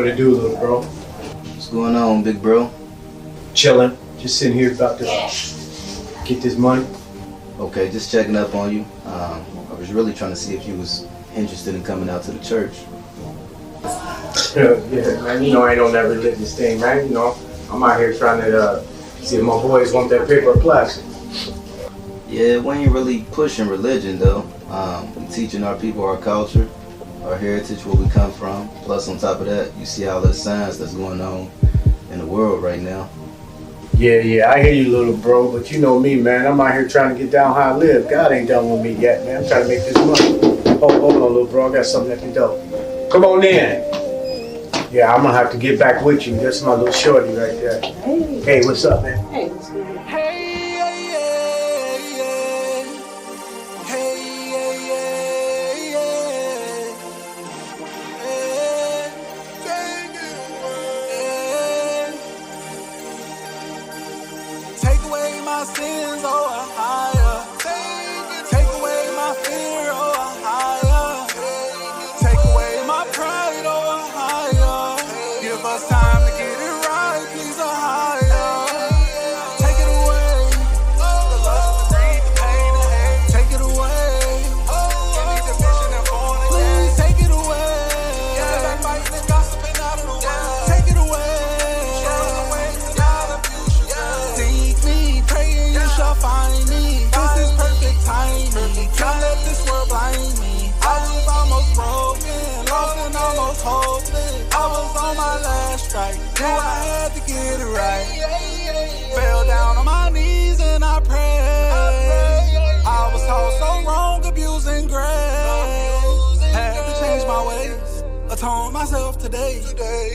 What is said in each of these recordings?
What it do, little bro? What's going on, big bro? Chilling. Just sitting here about to get this money. Okay, just checking up on you. I was really trying to see if you was interested in coming out to the church. Yeah, man. You know I ain't on that religious thing, man. You know, I'm out here trying to see if my boys want that paper or plastic. Yeah, we ain't really pushing religion though. We teaching our people our culture, our heritage, where we come from. Plus, on top of that, you see all the signs that's going on in the world right now. Yeah, I hear you, little bro, but you know me, man. I'm out here trying to get down how I live. God ain't done with me yet, man. I'm trying to make this money. Hold on, little bro. I got something at the door. Come on in. Yeah, I'm gonna have to get back with you. That's my little shorty right there. Hey, what's up, man? Hey, what's going on? Take away my sins, oh, higher. Take away my fear, oh, higher. Take away my pride, oh, higher. Give us time to get it right, please, oh, higher. Take it away. The lust, the greed, the pain, the hate. Take it away. Any division and fornication. Please take it away. Get the backbiting and gossiping out of the way. Take it away. Find me, this is perfect timing. Can't let this world blind me. I was almost broken, lost and almost hopeless. I was on my last strike, knew I had to get it right. Fell down on my knees and I prayed. I was taught so wrong, abusing grace. Had to change my ways, atone myself today.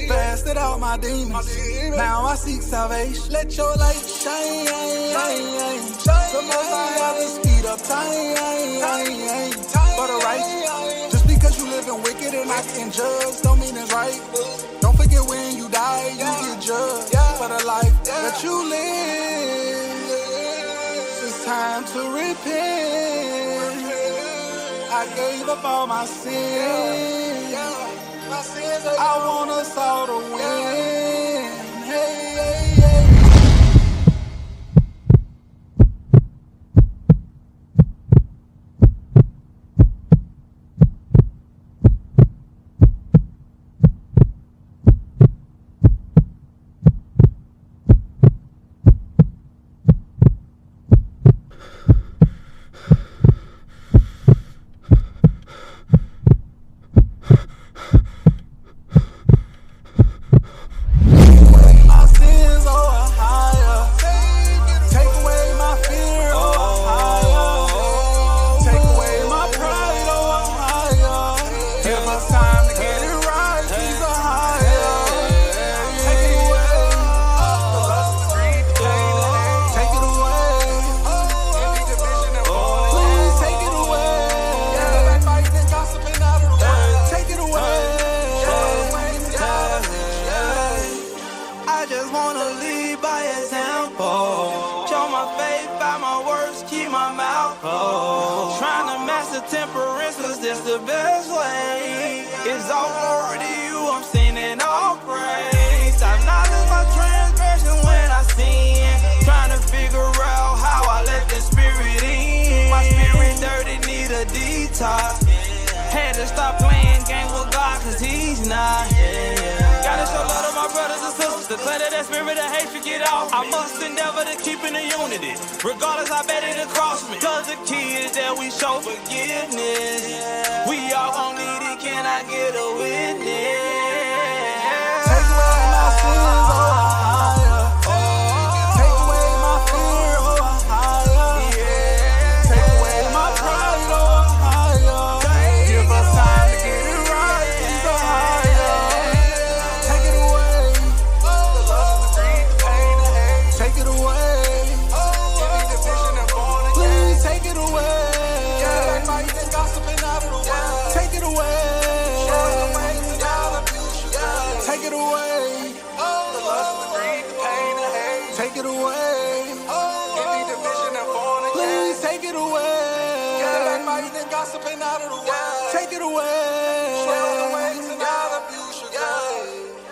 Fasted out my demons, now I seek salvation. Let your light shine. The most I have to speed up time for the righteous. Just because you living wicked and I can judge, don't mean it's right. Don't forget when you die, you get judged for the life that you live. It's time to repent. I gave up all my sins. I want us all to win. Hey. Temperance, cause that's the best way. It's all glory to you, I'm singing all praise. I acknowledge my transgression when I sin. Trying to figure out how I let the spirit in. My spirit dirty, need a detox. Had to stop playing games with God, cause he's not. Gotta show love to my brothers and sisters. Declare that spirit of hate should get off. I must endeavor to keep in the unity, regardless I bet it across me. Cause the key is that we show forgiveness. We all gon' need it, can I get a witness? Take away my sins, oh higher. Take away my fear, oh higher. Take away my pride, oh higher. Give us time to get it right, so higher. Take it away. The lust, the greed, the pain, the hate. Take it away. Any division and fornication. Please take it away. Backbiting, gossiping out of the way. Take it away. Take it away. The lust, the greed, the pain, the hate. Take it away. Any division and fornication. Please take it away. Backbiting, gossiping out of the way. Take it away. Show the ways and I'll abuse you, God.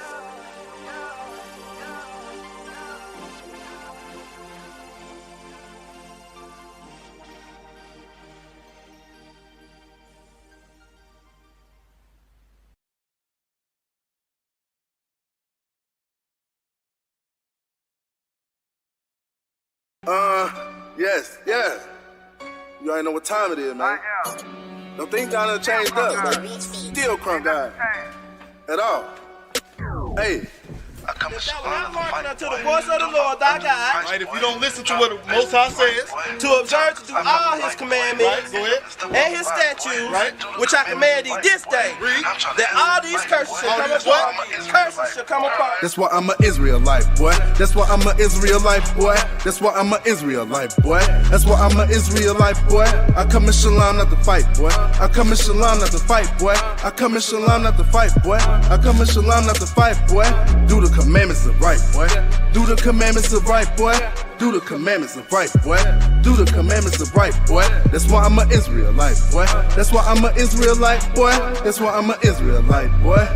Yes. You already know what time it is, man. Don't think I done changed up, but still crunk guy. At all. Hey. I come to the voice of the Lord thy God. Right, if you don't listen to what the Most High says, to observe to do all his commandments, go ahead. and his statutes, which I command thee this day, that all these curses shall come upon thee. Curses shall come upon thee. That's why I'm an Israelite, boy. That's why I'm an Israelite, boy. That's why I'm an Israelite, boy. That's why I'm an Israelite, boy. I come in shalom not to fight, boy. I come in shalom not to fight, boy. I come in shalom not to fight, boy. I come in shalom not to fight, boy. Do the commandments of right, boy. Do the commandments of right, boy. Do the commandments of right, boy. Do the commandments of right, boy. That's why I'm an Israelite, boy. That's why I'm an Israelite, boy. That's why I'm an Israelite, boy.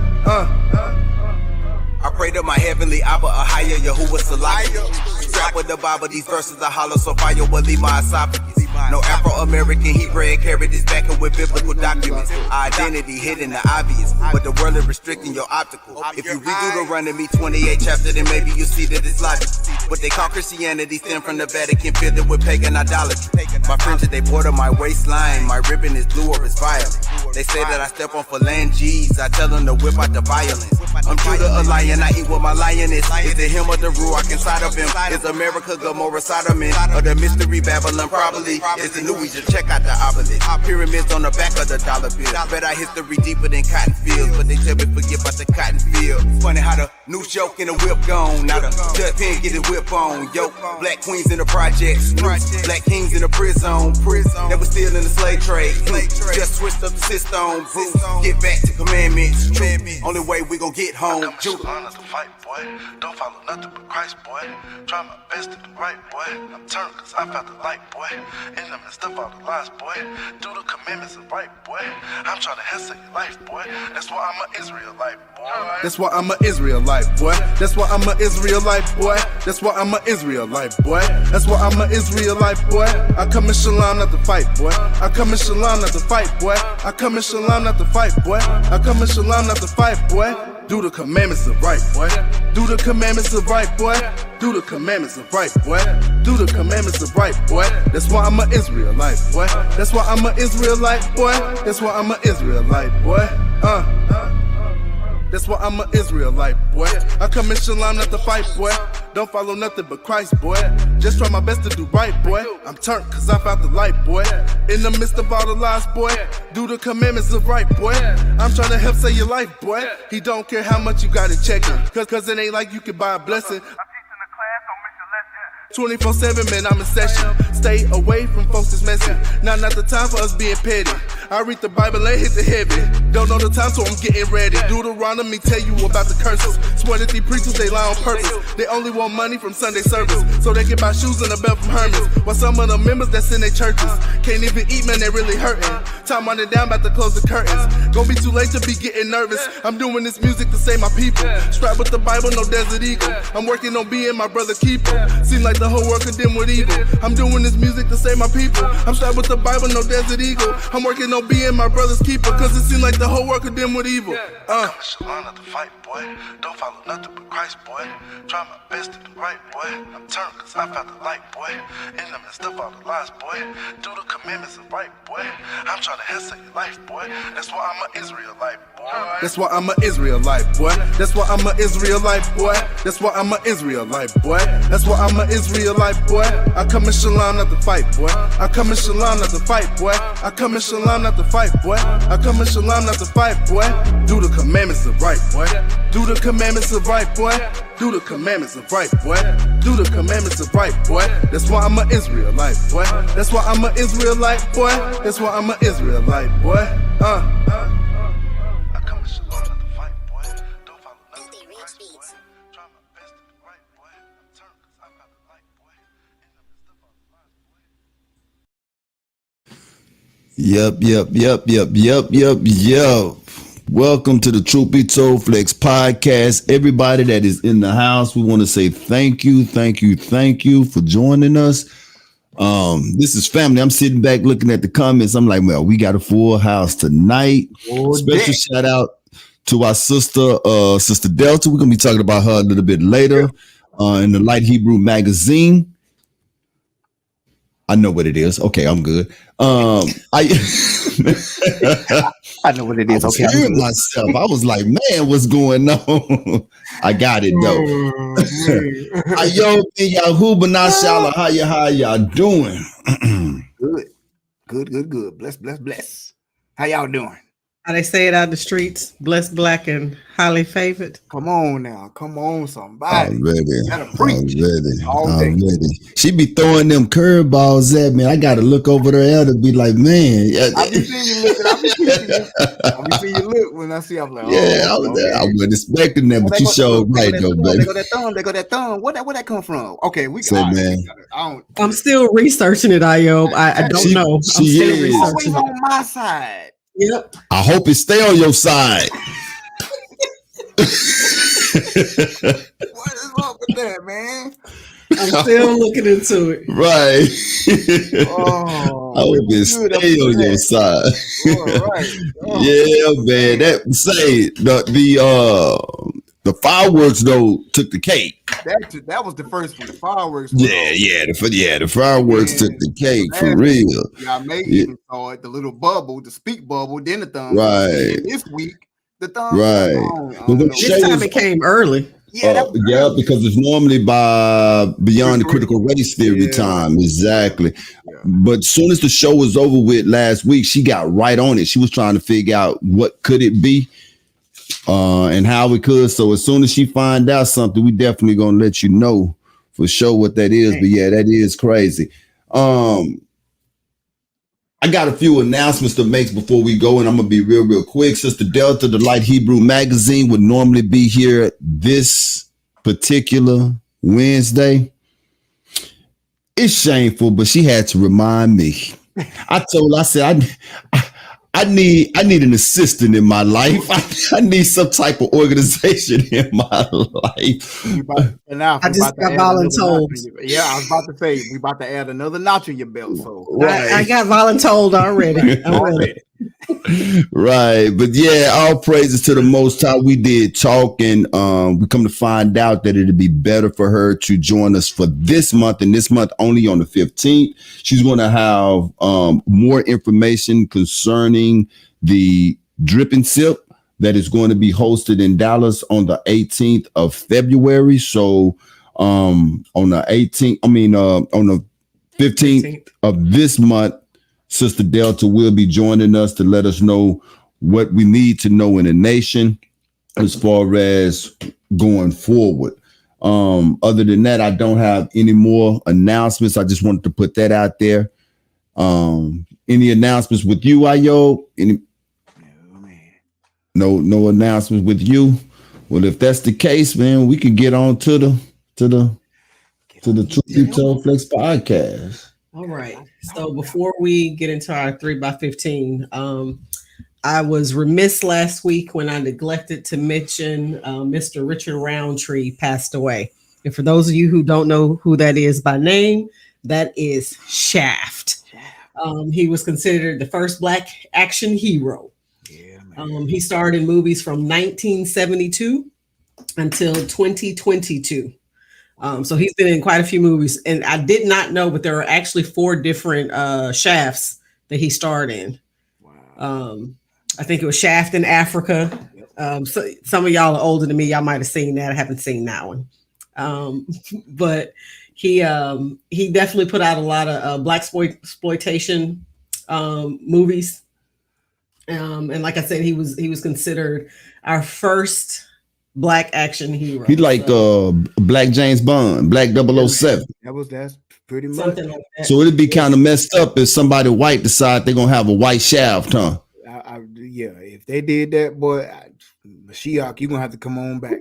I pray to my heavenly Abba, Ahaya, Yahuwah, Salaya. Strap with the Bible, these verses are hollow, so fire will leave my esophagus. No Afro-American Hebrew carried his back with biblical documents. Our identity hidden the obvious, but the world is restricting your optical. If you redo the Run to Me 28 chapter, then maybe you see that it's logical. What they call Christianity stem from the Vatican, filled it with pagan idolatry. My fringes, they border my waistline. My ribbon is blue or it's violet. They say that I step on phalanges. I tell them to whip out the violence. I'm Judah, a lion. I eat what my lion is. Is it him or the Ruach inside of him? Is America Gomorrah, Sodom, or the mystery Babylon? Probably. It's the new Egypt. Check out the obelisk. Pyramids on the back of the dollar bill. Bet our history deeper than cotton fields, but they tell me forget about the cotton field. Funny how the new joke in the whip gone. Now the judge pen get his whip on. Yo, black queens in the projects. Black kings in the prison. That was still in the slave trade. Just switched up the system. Get back to commandments. Only way we gon' get home. Judah. To fight, boy. Don't follow nothing but Christ, boy. Try my best to do right, boy. I'm turned cause I found the light, boy. In the midst of all the lies, boy. Do the commandments of right, boy. I'm trying to hustle your life, boy. That's why I'm an Israelite, boy. That's why I'm an Israelite, boy. That's why I'm an Israelite, boy. That's why I'm an Israelite, boy. That's why I'm an Israelite, boy. I come in shalom not to fight, boy. I come in shalom not to fight, boy. I come in shalom not to fight, boy. I come in shalom not to fight, boy. Do the commandments of right, boy. Do the commandments of right, boy. Do the commandments of right, boy. Do the commandments of right, boy. That's why I'm an Israelite, boy. That's why I'm an Israelite, boy. That's why I'm an Israelite, boy. That's why I'm an Israelite, boy. I come in shalom not to fight, boy. Don't follow nothing but Christ, boy. Just try my best to do right, boy. I'm turned cause I found the light, boy. In the midst of all the lies, boy. Do the commandments of right, boy. I'm trying to help save your life, boy. He don't care how much you got to check it. Cause it ain't like you can buy a blessing. 24/7, man, I'm in session. Stay away from folks that's messy. Now not the time for us being petty. I read the Bible and hit the heaven. Don't know the time, so I'm getting ready. Deuteronomy tell you about the curses. Swear that these preachers, they lie on purpose. They only want money from Sunday service, so they can buy shoes and a belt from Hermes. While some of the members that's in their churches can't even eat, man, they really hurting. Time running down, about to close the curtains. Gonna be too late to be getting nervous. I'm doing this music to save my people. Strapped with the Bible, no desert eagle. I'm working on being my brother keeper. Seem like the whole world condemned with evil. I'm doing this music to save my people. I'm strapped with the Bible, no desert eagle. I'm working on being my brother's keeper, cause it seems like the whole world condemned with evil. Shalom not to fight, boy. Don't follow nothing but Christ, boy. Try my best to do right, boy. I'm turned cause I found the light, boy. In the midst of all the lies, boy. Do the commandments of right, boy. I'm trying to hustle your life, boy. That's why I'm an Israelite, boy. That's why I'm an Israelite, boy. That's why I'm an Israelite, boy. That's why I'm an Israelite, boy. That's why I'm an Israelite, boy. I come in shalom not to fight, boy. I come in shalom not to fight, boy. I come in shalom not to fight, boy. I come in shalom not to fight, boy. Do the commandments of right, boy. Do the commandments of right, boy. Do the commandments of right, boy. Do the commandments of right, boy. That's why I'm an Israelite, boy. That's why I'm an Israelite, boy. That's why I'm an Israelite, boy. I come in shalom not to fight, boy. Don't follow nothing but Christ, boy. Try my best to do right, boy. I'm turned cause I found the light, boy. In the midst of all the lies, boy. Yep. Welcome to the Truth Be Told Flex podcast. Everybody that is in the house, we want to say thank you for joining us. This is family. I'm sitting back looking at the comments. I'm like, well, we got a full house tonight. Special shout out to our sister Delta. We're gonna be talking about her a little bit later in the Light Hebrew magazine. I know what it is. Okay, I'm good. I know what it I is. was Okay, I'm hearing good. myself. I was like, man, what's going on? I got it though. Yo, Yahoo, Banashala, how y'all doing? Good. Bless. How y'all doing? How they say it out the streets, blessed, black, and highly favored. Come on now. Come on, somebody. I'm ready. Gotta preach all day. I'm ready. She be throwing them curveballs at me. I gotta look over there to be like, man. I be seeing you looking. I be seeing you look when I see. I'm like, yeah, I wasn't expecting that, but you showed right though, baby. They go that thumb. Where that come from? Okay, we say, man. I'm still researching it, Ayob. I don't know. I'm still researching it. On my side. Yep. I hope it stay on your side. What is wrong with that, man? I'm still looking into it. Right. I hope it stay on your side. Right. Yeah, man. That say the fireworks though took the cake. That was the first one. The fireworks. The fireworks took the cake for real. Yeah, maybe saw it. The little bubble, the speak bubble, then the thumb. Right. This week, the thumb. Right. This time it came early. Yeah, because it's normally beyond the critical race theory time. Exactly. Yeah. But as soon as the show was over with last week, she got right on it. She was trying to figure out what could it be. And how we could. So as soon as she find out something, we definitely gonna let you know for sure what that is. But yeah, that is crazy. I got a few announcements to make before we go, and I'm gonna be real quick. Sister Delta, the Light Hebrew magazine, would normally be here this particular Wednesday. It's shameful, but she had to remind me. I said I need an assistant in my life. I need some type of organization in my life. I just got voluntold. Yeah, I was about to say we about to add another notch in your belt. So I got voluntold already. Right, but yeah, all praises to the Most High. We did talk, and we come to find out that it'd be better for her to join us for this month, and this month only on the 15th. She's going to have more information concerning the Drip and Sip that is going to be hosted in Dallas on the 18th of February. So on the 18th, on the 15th of this month, Sister Delta will be joining us to let us know what we need to know in the nation as far as going forward. Other than that, I don't have any more announcements. I just wanted to put that out there. Any announcements with you, Ayo? No announcements with you. Well, if that's the case, man, we can get on to the Truth Be Told Flex podcast. All right. So before we get into our 3x15, I was remiss last week when I neglected to mention Mr. Richard Roundtree passed away. And for those of you who don't know who that is by name, that is Shaft. He was considered the first Black action hero. He starred in movies from 1972 until 2022. So he's been in quite a few movies, and I did not know, but there are actually 4 different Shafts that he starred in. Wow. I think it was Shaft in Africa. So some of y'all are older than me. Y'all might have seen that. I haven't seen that one. But he definitely put out a lot of Black exploitation movies. And like I said, he was considered our first Black action hero. He like Black James Bond, Black 007. That's pretty much something like that. So it'd be kind of messed up if somebody white decide they're gonna have a white Shaft, huh? Yeah, if they did that, boy, Mashiach, you're gonna have to come on back.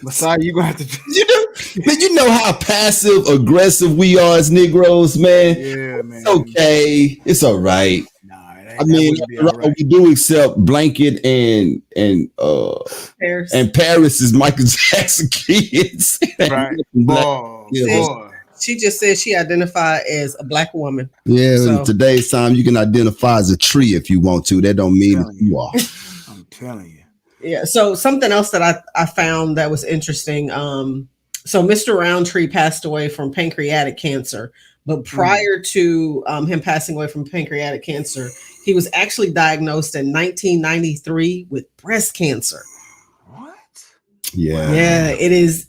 Messiah, you're gonna have to. You know how passive aggressive we are as Negroes, man. Yeah, man. It's okay. It's all right. I mean, we do accept Blanket and Paris. And Paris is Michael Jackson kids. Right. Boy. She just said she identified as a Black woman. Yeah, so. In today's time, you can identify as a tree if you want to. That don't mean you are. I'm telling you. Yeah. So something else that I found that was interesting. So Mr. Roundtree passed away from pancreatic cancer, but prior to him passing away from pancreatic cancer, he was actually diagnosed in 1993 with breast cancer. Yeah, it is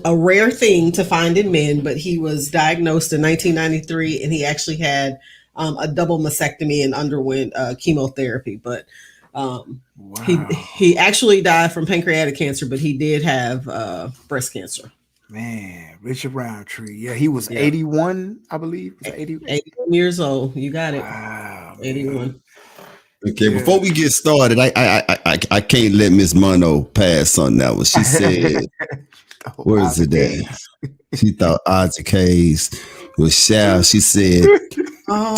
a rare thing to find in men, but he was diagnosed in 1993 and he actually had a double mastectomy and underwent chemotherapy. But he actually died from pancreatic cancer, but he did have breast cancer. Man, Richard Roundtree. Yeah, he was 81, I believe. 81 years old. You got it. Wow, 81. Okay, before we get started, I can't let Miss Mono pass on that one. She said, where is it at? She thought Isaac Hayes was shy. She said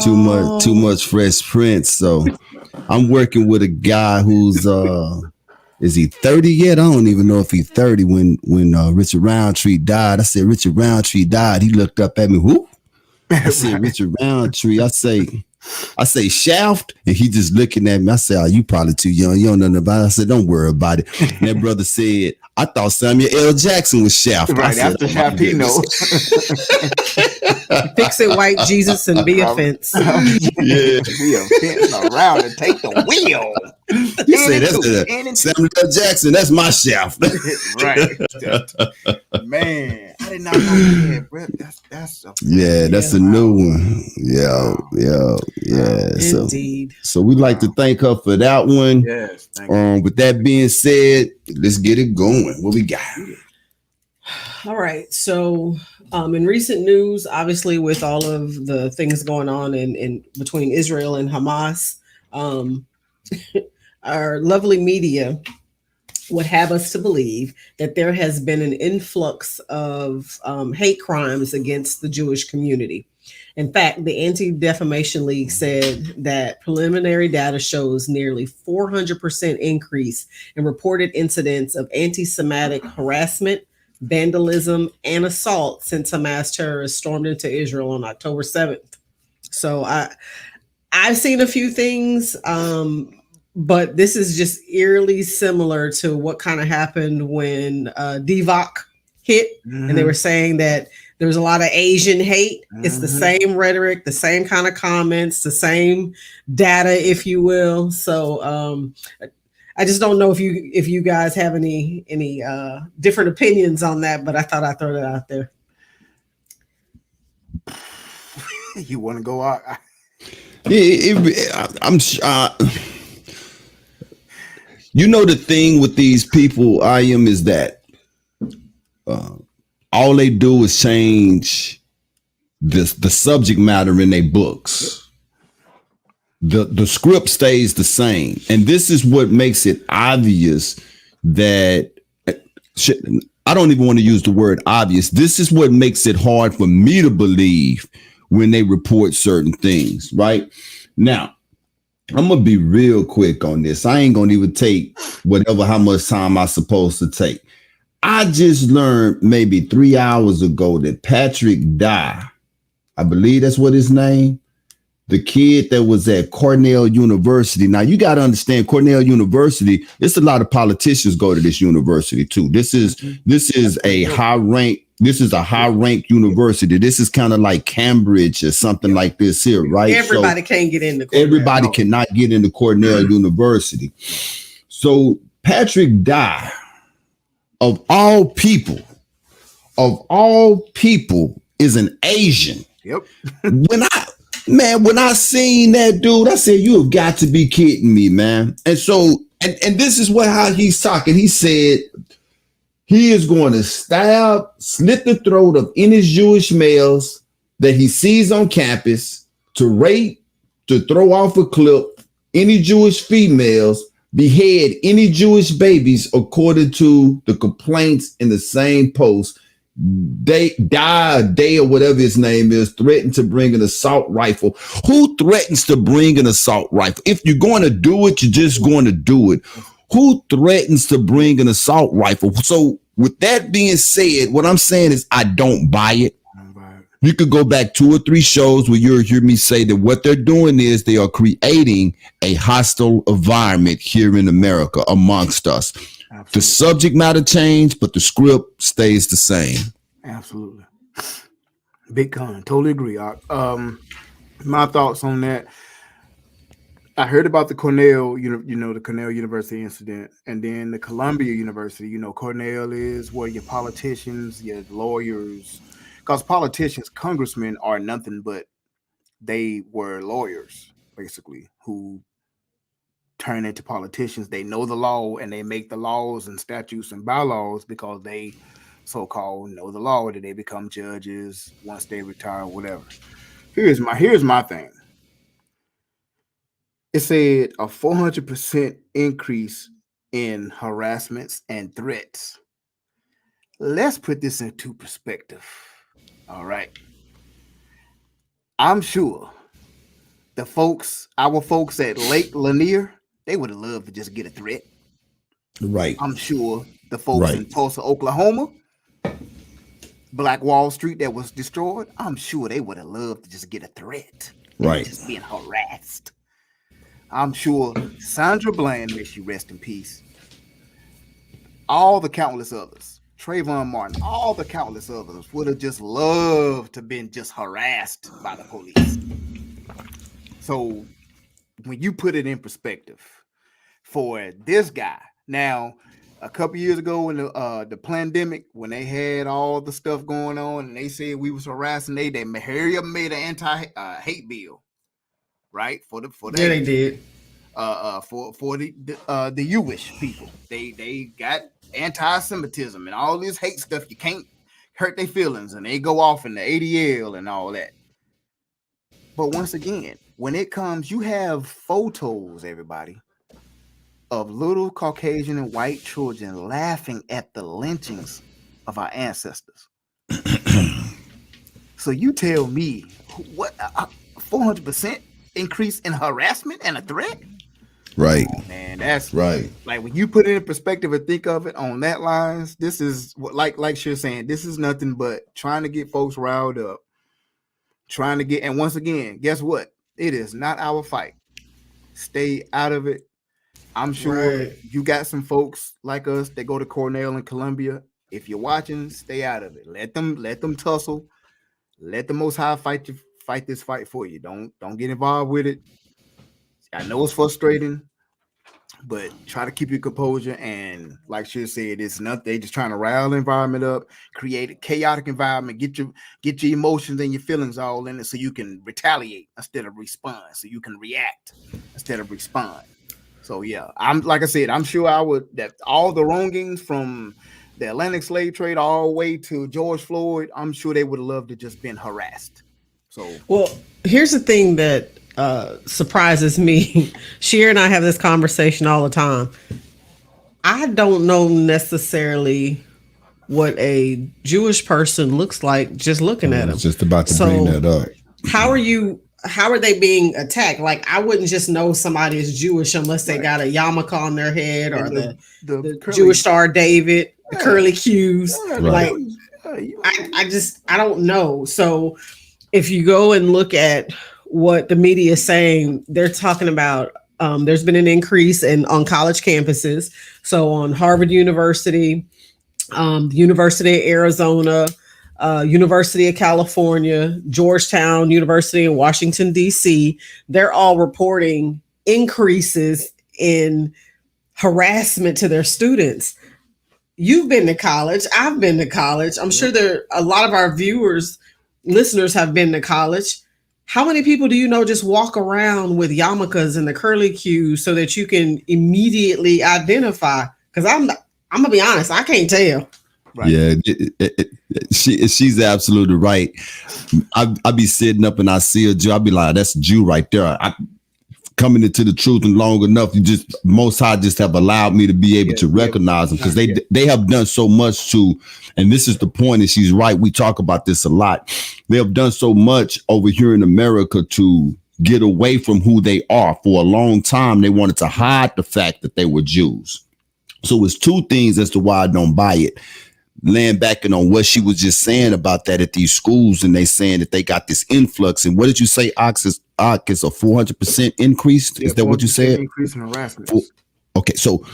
too much Fresh Prince. So I'm working with a guy who's is he 30 yet? I don't even know if he's 30. When Richard Roundtree died, I said, Richard Roundtree died. He looked up at me. Who? I said, Richard Roundtree. I say Shaft, and he just looking at me. I said, oh, you probably too young. You don't know nothing about it. I said, don't worry about it. And that brother said, I thought Samuel L. Jackson was Shaft. Right after Shaftino. Fix it, white Jesus, and be a fence. Yeah. Be a fence around and take the wheel. You say that's Samuel L. Jackson. That's my Shaft. Right. Man, I did not know that, bro. That's a new one. Yeah. Indeed. So we'd like to thank her for that one. Yes. Thank you. With that being said, let's get it going. What we got? All right. So in recent news, obviously with all of the things going on in between Israel and Hamas, our lovely media would have us to believe that there has been an influx of hate crimes against the Jewish community. In fact, the Anti-Defamation League said that preliminary data shows nearly 400% increase in reported incidents of anti-Semitic harassment, vandalism, and assault since Hamas terrorists stormed into Israel on October 7th. So I've seen a few things, but this is just eerily similar to what kind of happened when DVOC hit, and they were saying that there was a lot of Asian hate. It's the same rhetoric, the same kind of comments, the same data, if you will. So I just don't know if you guys have any different opinions on that, but I thought I'd throw that out there. You want to go out? I'm you know, the thing with these people, is that all they do is change the subject matter in their books. The script stays the same. And this is what makes it obvious that I don't even want to use the word obvious. This is what makes it hard for me to believe when they report certain things, right? Now, I'm going to be real quick on this. I ain't going to even take how much time I'm supposed to take. I just learned maybe 3 hours ago that Patrick Dye, I believe that's what his name, the kid that was at Cornell University. Now, you got to understand, Cornell University, it's a lot of politicians go to this university too. This is a high rank university. This is kind of like Cambridge or something like this here, right? Everybody can't get into Cornell. Everybody cannot get into Cornell University. So Patrick Dye, of all people, is an Asian. Yep. When I seen that dude, I said, you have got to be kidding me, man. And so, and this is how he's talking. He said he is going to slit the throat of any Jewish males that he sees on campus, to rape, to throw off a cliff any Jewish females, behead any Jewish babies, according to the complaints in the same post. Day or whatever his name is, threatened to bring an assault rifle. Who threatens to bring an assault rifle? If you're going to do it, you're just going to do it. Who threatens to bring an assault rifle? So with that being said, what I'm saying is I don't buy it. You could go back 2 or 3 shows where you'll hear me say that what they're doing is they are creating a hostile environment here in America amongst us. Absolutely. The subject matter changed, but the script stays the same. Absolutely. Big con. Totally agree. My thoughts on that. I heard about the Cornell, the Cornell University incident, and then the Columbia University. Cornell is where your politicians, your lawyers, because politicians, congressmen are nothing but they were lawyers, basically, who turn into politicians. They know the law and they make the laws and statutes and bylaws because they so-called know the law, that they become judges once they retire, whatever. Here's my thing. It said a 400% increase in harassments and threats. Let's put this into perspective. All right. I'm sure our folks at Lake Lanier, they would have loved to just get a threat. Right. I'm sure the folks in Tulsa, Oklahoma, Black Wall Street that was destroyed, I'm sure they would have loved to just get a threat. Right. Just being harassed. I'm sure Sandra Bland, may she rest in peace, all the countless others, Trayvon Martin, all the countless others would have just loved to been just harassed by the police. So when you put it in perspective for this guy, now a couple years ago in the pandemic, when they had all the stuff going on and they said we was harassing, they hurry up and made an anti-hate bill. Right, for the they did. For the Jewish people, they got anti-Semitism and all this hate stuff. You can't hurt their feelings, and they go off in the ADL and all that. But once again, when it comes, you have photos, everybody, of little Caucasian and white children laughing at the lynchings of our ancestors. So you tell me what 400% increase in harassment and a threat? Right. Oh, man, that's right. Like when you put it in perspective and think of it on that lines, this is what like you're saying, this is nothing but trying to get folks riled up, and once again, guess what? It is not our fight. Stay out of it. I'm sure you got some folks like us that go to Cornell and Columbia. If you're watching, stay out of it. Let them tussle. Let the Most High fight this fight for you. Don't get involved with it. I know it's frustrating, but try to keep your composure. And like she said, it's nothing. They just trying to rile the environment up, create a chaotic environment, get your emotions and your feelings all in it, so you can retaliate instead of respond. So you can react instead of respond. So yeah, I'm sure that all the wrongings from the Atlantic slave trade all the way to George Floyd, I'm sure they would have loved to just been harassed. So well, here's the thing that surprises me. Sheer and I have this conversation all the time. I don't know necessarily what a Jewish person looks like just looking at them. Just about to bring that up. How are they being attacked? Like, I wouldn't just know somebody is Jewish unless they got a yarmulke on their head or the Jewish Star of David, the curly Qs. Like, I don't know. So if you go and look at what the media is saying, they're talking about there's been an increase on college campuses. So on Harvard University, the University of Arizona, University of California, Georgetown University in Washington, D.C., they're all reporting increases in harassment to their students. You've been to college. I've been to college. I'm sure a lot of our listeners have been to college. How many people do you know just walk around with yarmulkes and the curly Qs so that you can immediately identify? Because I'm gonna be honest, I can't tell. Right. Yeah, she's absolutely right. I be sitting up and I see a Jew. I be like, that's a Jew right there. Coming into the truth and long enough, Most High just have allowed me to be able to recognize them, because they have done so much to, and this is the point, and she's right, we talk about this a lot. They have done so much over here in America to get away from who they are. For a long time, they wanted to hide the fact that they were Jews. So it's two things as to why I don't buy it. laying back on what she was just saying about that at these schools, and they saying that they got this influx. And what did you say? Ox is a 400% increase. Yeah, Is that what you said? Increase in harassment. Okay, so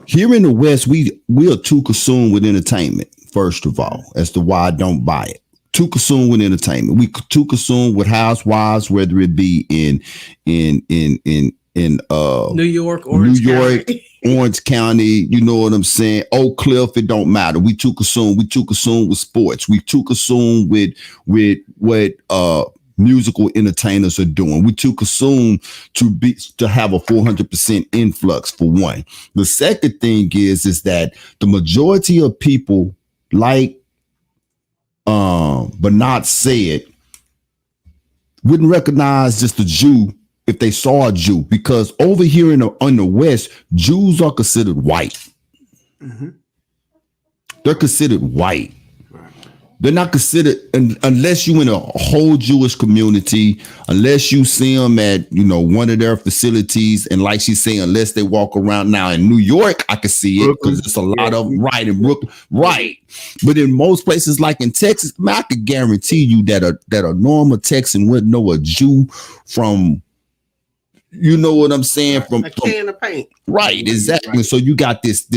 here in the West, we are too consumed with entertainment. First of all, as to why I don't buy it. Too consumed with entertainment. We too consumed with housewives, whether it be in New York, Orange County, you know what I'm saying? Oak Cliff, it don't matter. We too consumed with sports. We too consumed with what musical entertainers are doing. We too consumed to have a 400% influx, for one. The second thing is that the majority of people like Bernard said, wouldn't recognize just a Jew if they saw a Jew, because over here in the West, Jews are considered white. Mm-hmm. They're considered white. They're not considered, unless you in a whole Jewish community, unless you see them at, one of their facilities. And like she's saying, unless they walk around now in New York, I can see it because it's a lot of right in Brooklyn. Right. But in most places like in Texas, I could guarantee you that a normal Texan wouldn't know a Jew from, you know what I'm saying? From a can of paint. Right, exactly. Right. So you got this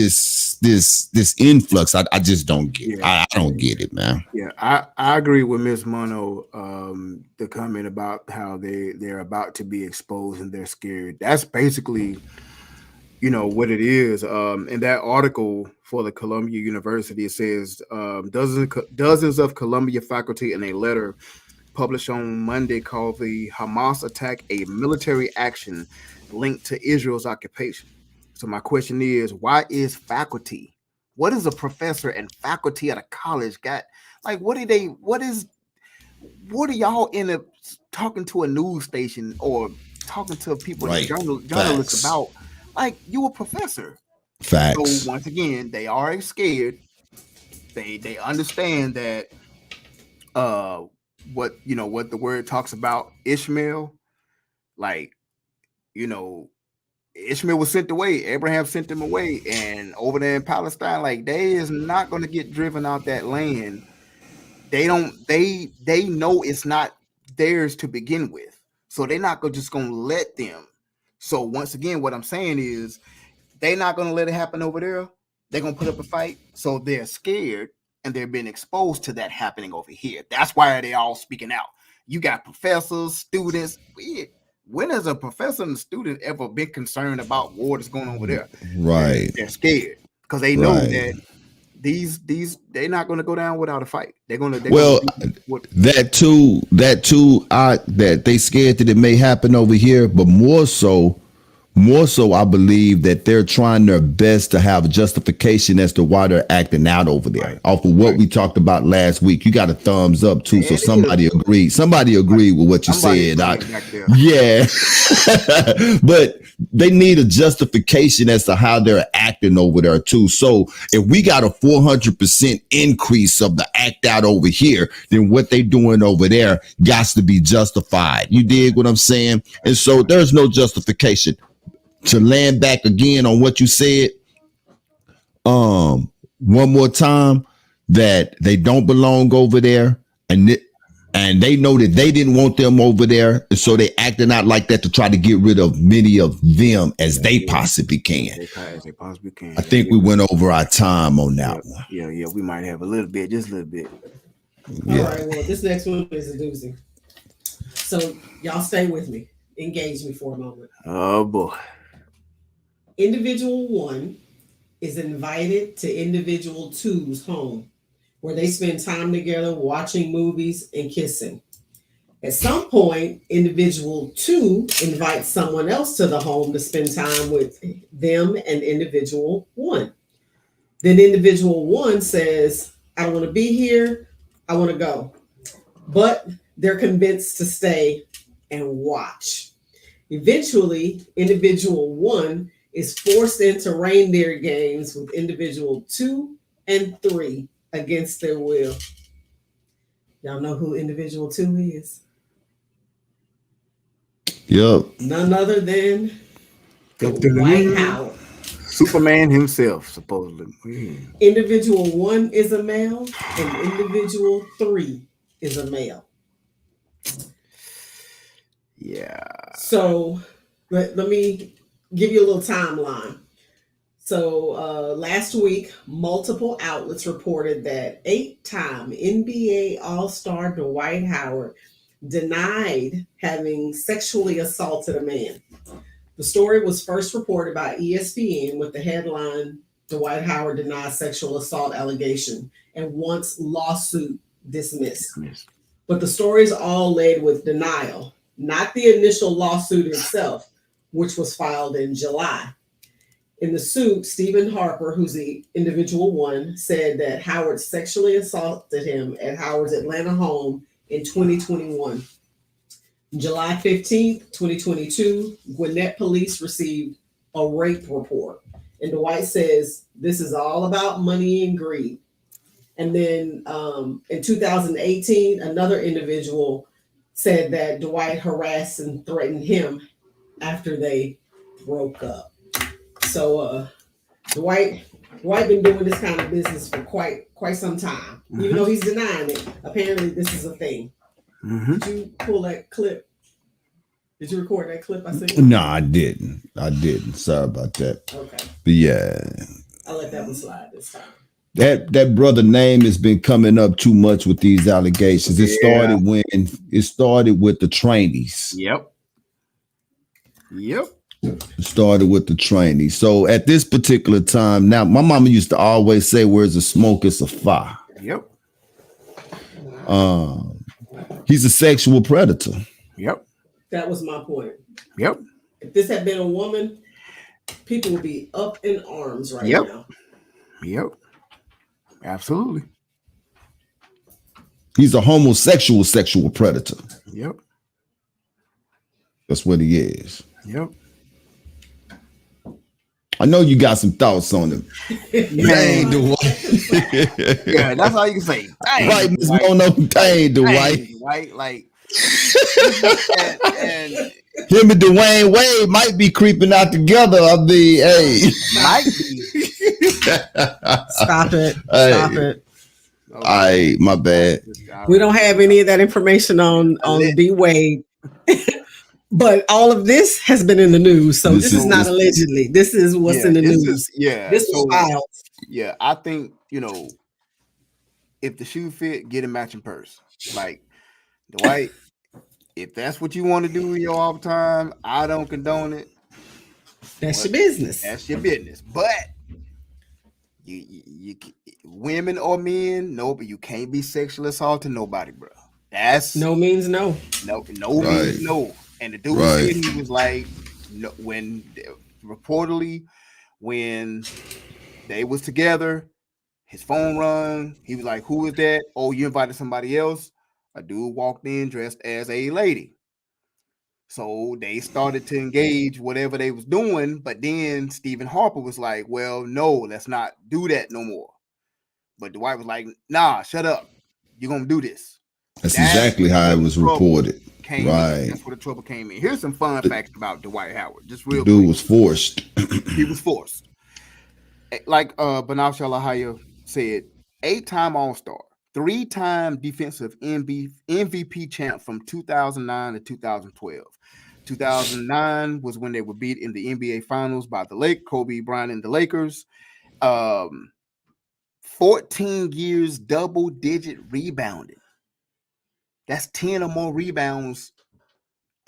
influx. I just don't get it. I don't get it, man. Yeah, I agree with Miss Mono, the comment about how they're about to be exposed and they're scared. That's basically, what it is. In that article for the Columbia University, it says dozens of Columbia faculty in a letter published on Monday called the Hamas attack a military action linked to Israel's occupation. So my question is, why is faculty? What is a professor and faculty at a college got? Like, what are y'all in a talking to a news station or talking to people, journalists about? Like, you a professor. Facts. So once again, they are scared. They understand that what the word talks about Ishmael, like, Ishmael was sent away, Abraham sent him away, and over there in Palestine, like, they is not going to get driven out that land. They know it's not theirs to begin with, so they're not just going to let them. So once again, what I'm saying is they're not going to let it happen over there. They're going to put up a fight, so they're scared. And they're being exposed to that happening over here. That's why they all speaking out. You got professors, students. When has a professor and a student ever been concerned about war that's going on over there? Right. They're scared because they know that these they're not going to go down without a fight. That too. That they scared that it may happen over here, but more so, I believe that they're trying their best to have a justification as to why they're acting out over there. Right. Off of what we talked about last week. You got a thumbs up too. So somebody agreed. Somebody agreed with what you said. Yeah. But they need a justification as to how they're acting over there too. So if we got a 400% increase of the act out over here, then what they doing over there got to be justified. You dig what I'm saying? And so there's no justification. To land back again on what you said, one more time, that they don't belong over there, and they know that they didn't want them over there, and so they acting out like that to try to get rid of many of them as they possibly can. As they possibly can. I think we went over our time on that one. Yeah, we might have just a little bit. Yeah. All right, well, this next one is a doozy. So y'all stay with me. Engage me for a moment. Oh, boy. Individual 1 is invited to individual 2's home, where they spend time together watching movies and kissing. At some point, individual 2 invites someone else to the home to spend time with them and individual 1. Then individual 1 says, I don't want to be here, I want to go. But they're convinced to stay and watch. Eventually, individual 1 is forced into reindeer games with individual 2 and 3 against their will. Y'all know who individual 2 is? Yep. None other than the White House. Superman himself, supposedly. Individual 1 is a male, and individual 3 is a male. Yeah. So let me give you a little timeline. So last week, multiple outlets reported that 8-time NBA All-Star Dwight Howard denied having sexually assaulted a man. The story was first reported by ESPN with the headline, Dwight Howard denies sexual assault allegation and wants lawsuit dismissed. But the stories all led with denial, not the initial lawsuit itself, which was filed in July. In the suit, Stephen Harper, who's the individual 1, said that Howard sexually assaulted him at Howard's Atlanta home in 2021. July 15th, 2022, Gwinnett police received a rape report. And Dwight says this is all about money and greed. And then in 2018, another individual said that Dwight harassed and threatened him after they broke up. So Dwight been doing this kind of business for quite some time. Even though he's denying it, apparently this is a thing. Did you pull that clip? Did you record that clip I sent you? No, I didn't. Sorry about that. Okay. But yeah. I'll let that one slide this time. That brother name has been coming up too much with these allegations. It started with the trainees. Yep. It started with the trainees. So at this particular time, now my mama used to always say, "Where's the smoke, it's a fire." Yep. He's a sexual predator. Yep. That was my point. Yep. If this had been a woman, people would be up in arms right now. Yep. Absolutely. He's a homosexual sexual predator. Yep. That's what he is. Yep. I know you got some thoughts on him. Dang, Dwight. Yeah, that's all you can say. Dang, right, Miss Mono. Dang, Dwight. Right, like, and him and Dwayne Wade might be creeping out together. I mean, hey. Might be. Stop it. Hey. Stop it. All right, my bad. We don't have any of that information on D Wade. But all of this has been in the news. So this is not allegedly. This is what's in the news. This is wild. Yeah, I think, if the shoe fit, get a matching purse. Like, Dwight, if that's what you want to do with your off time, I don't condone it. That's your business. That's your business. But you women or men, no, but you can't be sexually assaulting nobody, bro. That's no means no. No means no. And the dude said he was like, when they was together, his phone rung. He was like, "Who is that?" "Oh, you invited somebody else." A dude walked in dressed as a lady. So they started to engage whatever they was doing. But then Stephen Harper was like, "Well, no, let's not do that no more." But Dwight was like, "Nah, shut up. You're gonna do this." That's exactly how it was reported. That's where the trouble came in. Here's some fun facts about Dwight Howard. Just real quick. Dude was forced. He was forced. Like Banal Shalahaya said, 8-time All-Star, 3-time defensive MVP champ from 2009 to 2012. 2009 was when they were beat in the NBA Finals by Kobe Bryant and the Lakers. 14 years double-digit rebounding. That's 10 or more rebounds.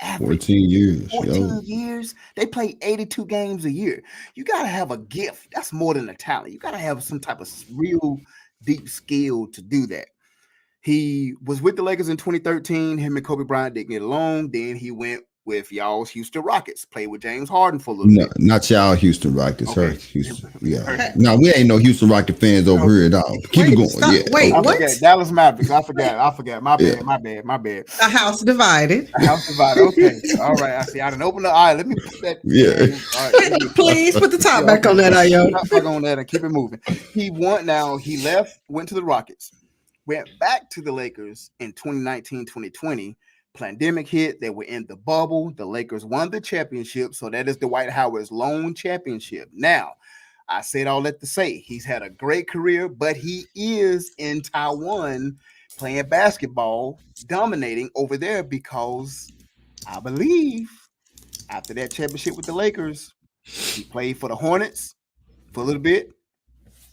Average. 14 years. 14 years. They play 82 games a year. You got to have a gift. That's more than a talent. You got to have some type of real deep skill to do that. He was with the Lakers in 2013. Him and Kobe Bryant didn't get along. Then he went with y'all's Houston Rockets. Played with James Harden for a little bit. Not y'all Houston Rockets. Okay. Her Houston. Yeah. No, we ain't no Houston Rocket fans over here at all. Keep it going. Stop. Yeah. Wait, I what? forget. Dallas Mavericks. I forgot. My bad. A house divided. Okay. All right. I see. I didn't open the eye. Let me put that. Yeah. All right, Please put the top back on that, Ayo. Back on that and keep it moving. He won. Now he left, went to the Rockets, went back to the Lakers in 2019, 2020. Pandemic hit. They were in the bubble. The Lakers won the championship. So that is Dwight Howard's lone championship. Now, I said all that to say he's had a great career, but he is in Taiwan playing basketball, dominating over there because I believe after that championship with the Lakers, he played for the Hornets for a little bit.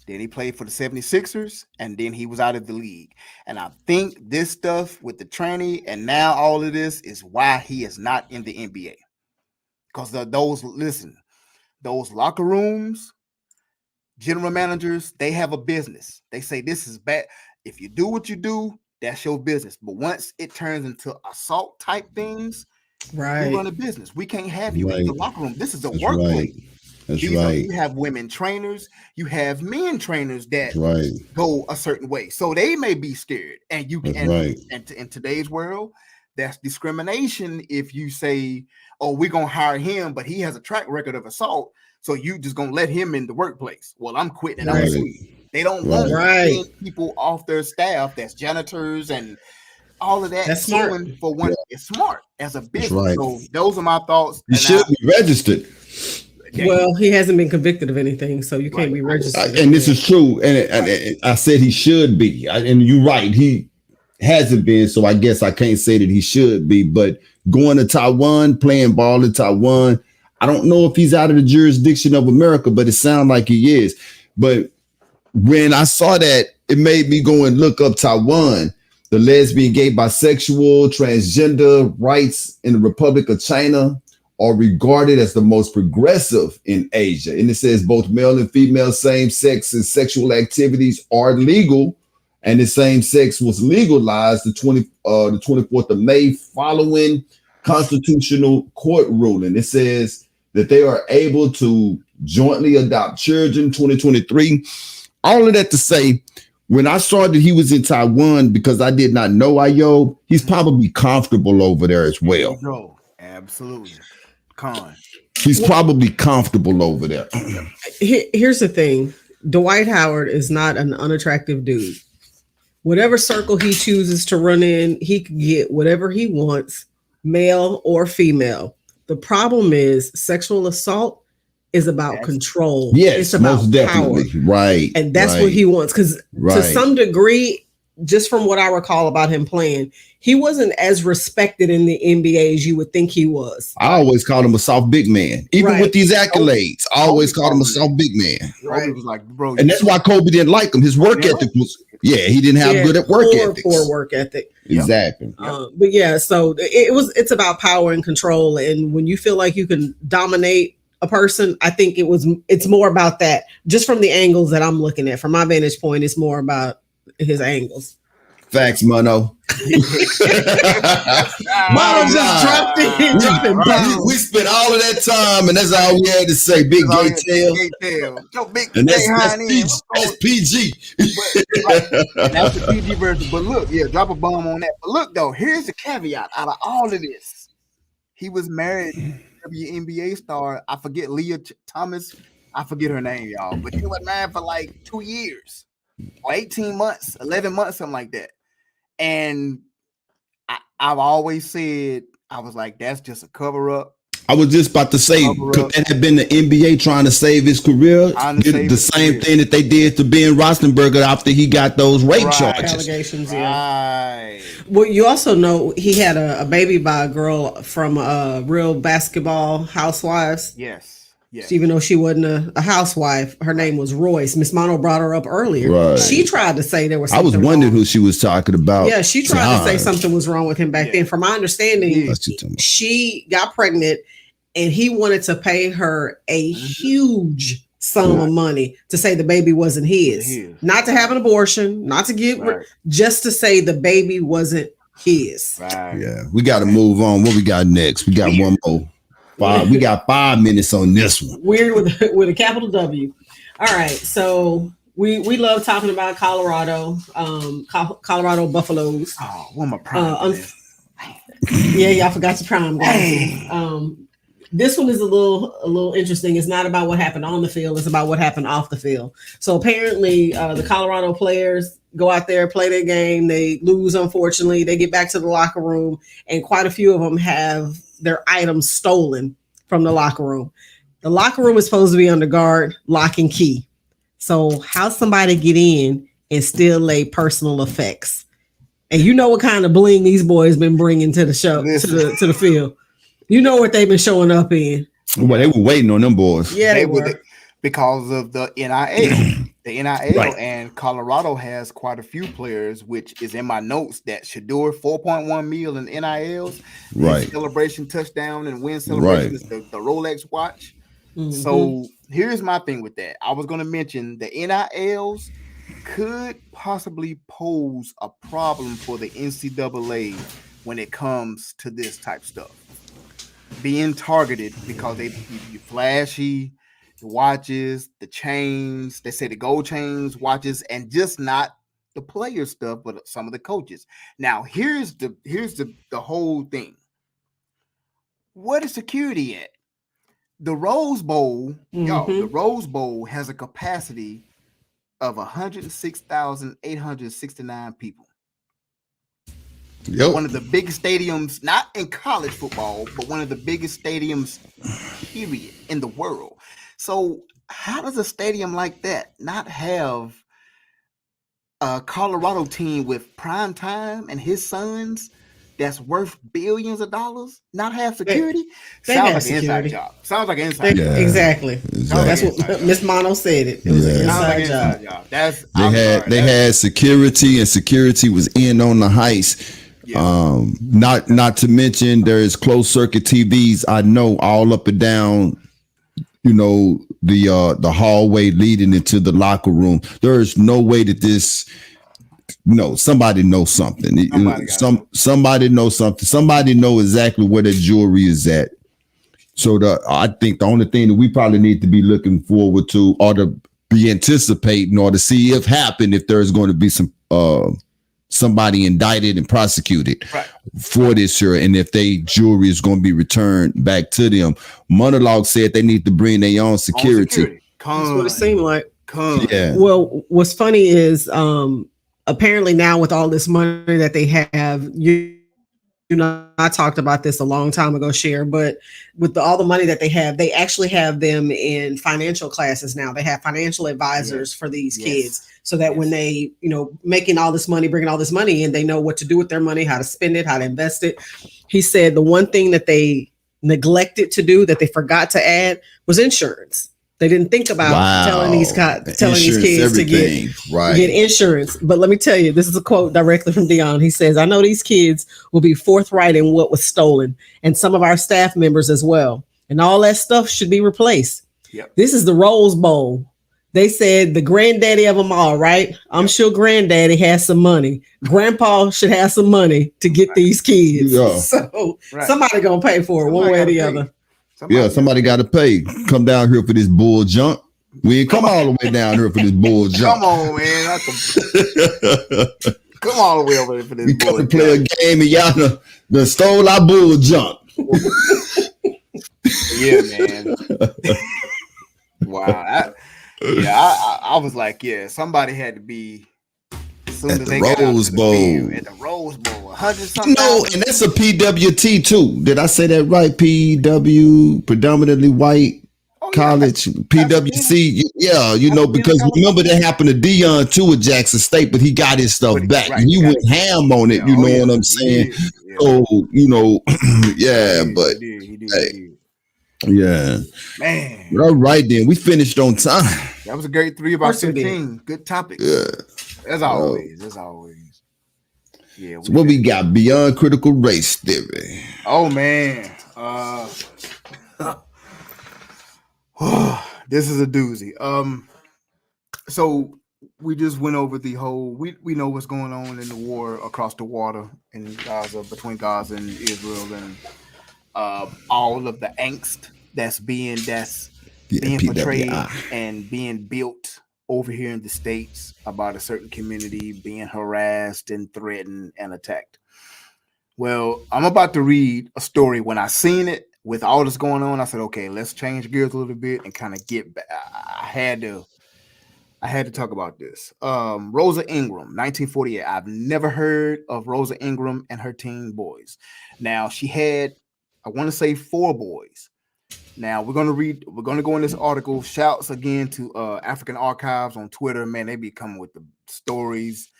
Then he played for the 76ers, and then he was out of the league. And I think this stuff with the tranny and now all of this is why he is not in the NBA. Because those locker rooms, general managers, they have a business. They say this is bad. If you do what you do, that's your business. But once it turns into assault type things, right, we run a business. We can't have you in the locker room. This is a That's workplace. right. That's right. You have women trainers, you have men trainers that go a certain way. So they may be scared. And you can and in today's world, that's discrimination if you say, oh, we're gonna hire him, but he has a track record of assault. So you just gonna let him in the workplace. Well, I'm quitting and I'm quitting. They don't want people off their staff that's janitors and all of that. That's smart. For one, it's smart as a business. So those are my thoughts. You should be registered. Well, he hasn't been convicted of anything, so you can't be registered. And this is true. And I said he should be. And you're right. He hasn't been. So I guess I can't say that he should be. But going to Taiwan, playing ball in Taiwan, I don't know if he's out of the jurisdiction of America, but it sounds like he is. But when I saw that, it made me go and look up Taiwan. The lesbian, gay, bisexual, transgender rights in the Republic of China are regarded as the most progressive in Asia. And it says both male and female same-sex and sexual activities are legal, and the same sex was legalized the 24th of May following constitutional court ruling. It says that they are able to jointly adopt children 2023. All of that to say, when I saw that he was in Taiwan, because I did not know Ayo, he's probably comfortable over there as well. No, absolutely. He's probably comfortable over there. Here's the thing. Dwight Howard is not an unattractive dude. Whatever circle he chooses to run in, he can get whatever he wants, male or female. The problem is sexual assault is about control. Yes, it's about most definitely. Power. Right. And that's what he wants. Because to some degree, just from what I recall about him playing, he wasn't as respected in the NBA as you would think he was. I always called him a soft big man. Even with these accolades, I always called him a soft big man. Right. Was like, bro, and that's why Kobe didn't like him. His work ethic was, he didn't have good at work ethics. Poor work ethic. Exactly. But yeah, so it's about power and control. And when you feel like you can dominate a person, I think it's more about that. Just from the angles that I'm looking at, from my vantage point, it's more about his angles. Facts, Mono. Mono just dropped in. We spent all of that time, and that's all we had to say. Big gay tail. And that's PG. And that's the PG version. But look, drop a bomb on that. But look, though, here's the caveat out of all of this. He was married to WNBA star. I forget Leah Thomas. I forget her name, y'all. But he was married for like 2 years. Or 18 months, 11 months, something like that. And I've always said, I was like, that's just a cover up. I was just about to say, could that have been the NBA trying to save his career? The same thing that they did to Ben Roethlisberger after he got those rape charges. Allegations, Well, you also know he had a baby by a girl from Real Basketball Housewives. Yes. Even though she wasn't a housewife, her name was Royce. Miss Mono brought her up earlier. Right. She tried to say there was something I was wondering wrong. who she was talking about. Yeah, she tried to say something was wrong with him back then. From my understanding, she got pregnant and he wanted to pay her a huge sum of money to say the baby wasn't his. Not to have an abortion, not to get just to say the baby wasn't his. Yeah, we got to move on. What we got next? We got one more. We got 5 minutes on this one. Weird with a capital W. All right, so we love talking about Colorado, Colorado Buffaloes. Oh, what my prime? Y'all forgot your prime, guys. This one is a little interesting. It's not about what happened on the field; it's about what happened off the field. So apparently, the Colorado players go out there, play their game. They lose, unfortunately. They get back to the locker room, and quite a few of them have their items stolen from the locker room. The locker room is supposed to be under guard, lock and key. So how somebody get in and still lay personal effects? And you know what kind of bling these boys been bringing to the show, to the field. You know what they've been showing up in. Well, they were waiting on them boys. Yeah, they were. Because of the NIL. The NIL Right. And Colorado has quite a few players, which is in my notes, that Shador 4.1 mil in NILs. Right. Celebration touchdown and win celebration is the Rolex watch. Mhm. So here's my thing with that. I was going to mention the NILs could possibly pose a problem for the NCAA when it comes to this type stuff. Being targeted because you flashy, the watches, the chains, they say the gold chains, watches, and just not the player stuff, but some of the coaches. Now, here's the whole thing. What is security at? The Rose Bowl, y'all, the Rose Bowl has a capacity of 106,869 people. Yep. One of the biggest stadiums, not in college football, but one of the biggest stadiums, period, in the world. So how does a stadium like that not have a Colorado team with prime time and his sons that's worth billions of dollars not have security? Sounds like an inside job. Sounds like an inside job. Exactly. That's what Miss Mono said. It was an inside job. They had security, and security was in on the heist. Yeah. Not to mention there is closed circuit TVs. I know all up and down, the hallway leading into the locker room. There is no way that this, somebody knows something. Somebody knows something. Somebody know exactly where the jewelry is at. So I think the only thing that we probably need to be looking forward to, or to be anticipating, or to see if there's going to be some somebody indicted and prosecuted for this year, and if they jewelry is going to be returned back to them. Monologue said they need to bring their own security. That's what it seemed like. Yeah. Well, what's funny is apparently now with all this money that they have, I talked about this a long time ago, Cher, but with all the money that they have, they actually have them in financial classes now. They have financial advisors for these kids, so that when they, making all this money, bringing all this money in, they know what to do with their money, how to spend it, how to invest it. He said the one thing that they neglected to do, that they forgot to add, was insurance. They didn't think about telling these kids to get insurance. But let me tell you, this is a quote directly from Dion. He says, "I know these kids will be forthright in what was stolen, and some of our staff members as well. And all that stuff should be replaced. This is the Rose Bowl. They said the granddaddy of them all, right? I'm sure granddaddy has some money. Grandpa should have some money to get these kids. So somebody gonna pay for it one way or the other." Somebody got to pay. Come down here for this bull junk. We ain't come all the way down here for this bull junk. Come on, man. Come all the way over there for this bull junk. Play a game and y'all done stole our bull junk. Yeah, man. Wow. I was like, somebody had to be at the Rose Bowl. At the Rose Bowl. 100-something. And that's a PWT too. Did I say that right? PW, predominantly white college, PWC. Because remember that happened to Dion too at Jackson State, but he got his stuff back. And he went ham on it. You know what I'm saying? So, but yeah. Man. But all right then. We finished on time. That was a great 3 about 15. Good topic. Yeah. As always. Yeah. So what we got? Beyond critical race theory. Oh man. This is a doozy. So we just went over the whole. We know what's going on in the war across the water in Gaza, between Gaza and Israel, and all of the angst that's being portrayed and being built over here in the States about a certain community being harassed and threatened and attacked. Well, I'm about to read a story. When I seen it with all this going on, I said, okay, let's change gears a little bit and kind of get back. I had to talk about this. Rosa Ingram, 1948. I've never heard of Rosa Ingram and her teen boys. Now, she had, I want to say 4 boys. Now we're gonna go in this article. Shouts again to African Archives on Twitter. Man, they be coming with the stories.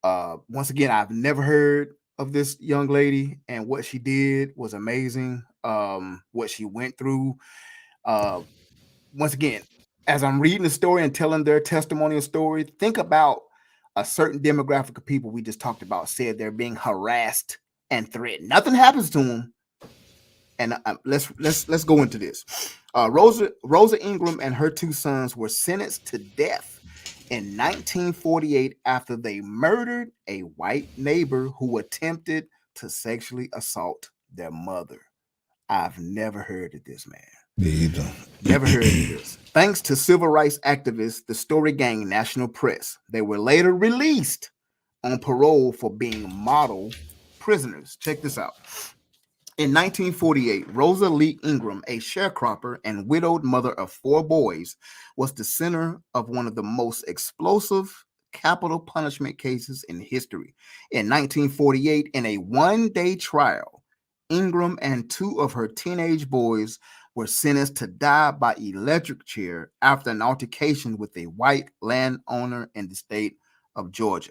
Once again, I've never heard of this young lady, and what she did was amazing. What she went through. Uh, Once again, as I'm reading the story and telling their testimonial story, think about a certain demographic of people we just talked about said they're being harassed and threatened. Nothing happens to them, and let's go into this. Rosa Ingram and her two sons were sentenced to death in 1948 after they murdered a white neighbor who attempted to sexually assault their mother. I've never heard of this, man. Me either. Never heard of this. Thanks to civil rights activists, the story gained national press. They were later released on parole for being model prisoners. Check this out. In 1948, Rosa Lee Ingram, a sharecropper and widowed mother of 4 boys, was the center of one of the most explosive capital punishment cases in history. In 1948, in a one-day trial, Ingram and 2 of her teenage boys were sentenced to die by electric chair after an altercation with a white landowner in the state of Georgia.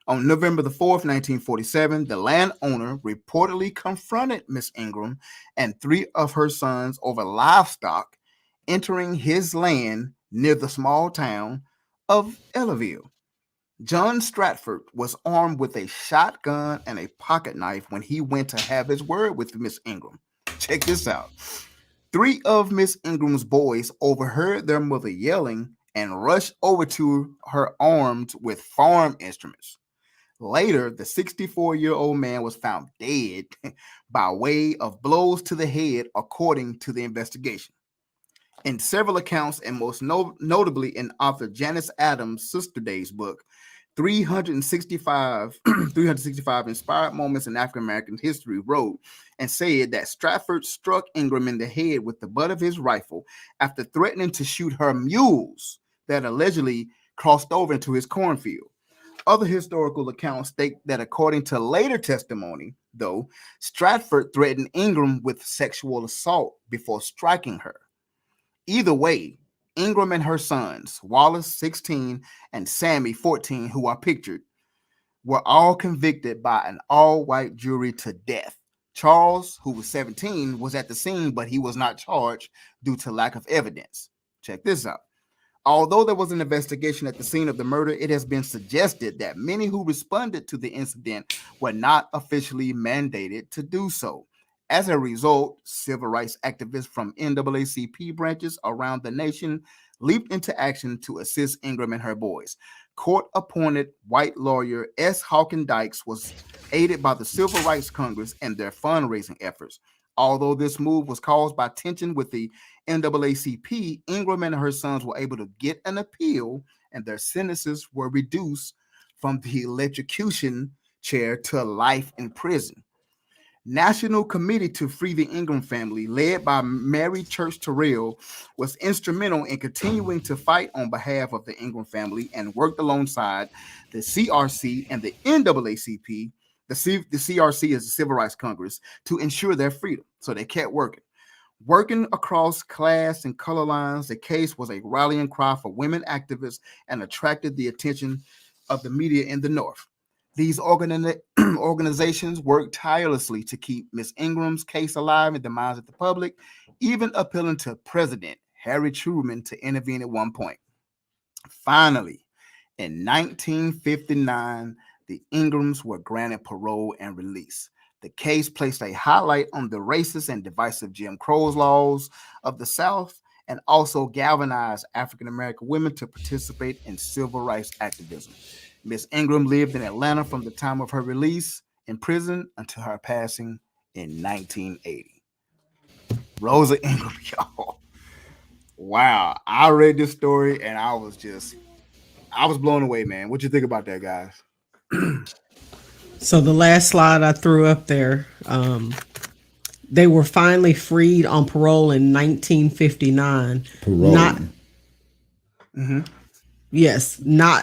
On November the 4th, 1947, the landowner reportedly confronted Miss Ingram and 3 of her sons over livestock entering his land near the small town of Ellaville. John Stratford was armed with a shotgun and a pocket knife when he went to have his word with Miss Ingram. Check this out. 3 of Miss Ingram's boys overheard their mother yelling and rushed over to her armed with farm instruments. Later, the 64-year-old man was found dead by way of blows to the head, according to the investigation. In several accounts, and most notably in author Janice Adams' Sister Days book, 365 Inspired Moments in African American History, wrote and said that Stratford struck Ingram in the head with the butt of his rifle after threatening to shoot her mules that allegedly crossed over into his cornfield. Other historical accounts state that according to later testimony, though, Stratford threatened Ingram with sexual assault before striking her. Either way, Ingram and her sons, Wallace, 16, and Sammy, 14, who are pictured, were all convicted by an all-white jury to death. Charles, who was 17, was at the scene, but he was not charged due to lack of evidence. Check this out. Although there was an investigation at the scene of the murder, it has been suggested that many who responded to the incident were not officially mandated to do so. As a result, civil rights activists from NAACP branches around the nation leaped into action to assist Ingram and her boys. Court-appointed white lawyer S. Hawkins Dykes was aided by the Civil Rights Congress in their fundraising efforts. Although this move was caused by tension with the NAACP, Ingram and her sons were able to get an appeal, and their sentences were reduced from the electrocution chair to life in prison. National Committee to Free the Ingram Family, led by Mary Church Terrell, was instrumental in continuing to fight on behalf of the Ingram family and worked alongside the CRC and the NAACP. The CRC is the Civil Rights Congress, to ensure their freedom. So they kept working. Working across class and color lines, the case was a rallying cry for women activists and attracted the attention of the media in the North. These organizations worked tirelessly to keep Miss Ingram's case alive in the minds of the public, even appealing to President Harry Truman to intervene at one point. Finally, in 1959, the Ingrams were granted parole and release. The case placed a highlight on the racist and divisive Jim Crow laws of the South, and also galvanized African American women to participate in civil rights activism. Miss Ingram lived in Atlanta from the time of her release in prison until her passing in 1980. Rosa Ingram, y'all. Wow. I read this story and I was blown away, man. What you think about that, guys? So the last slide I threw up there, they were finally freed on parole in 1959. Parole.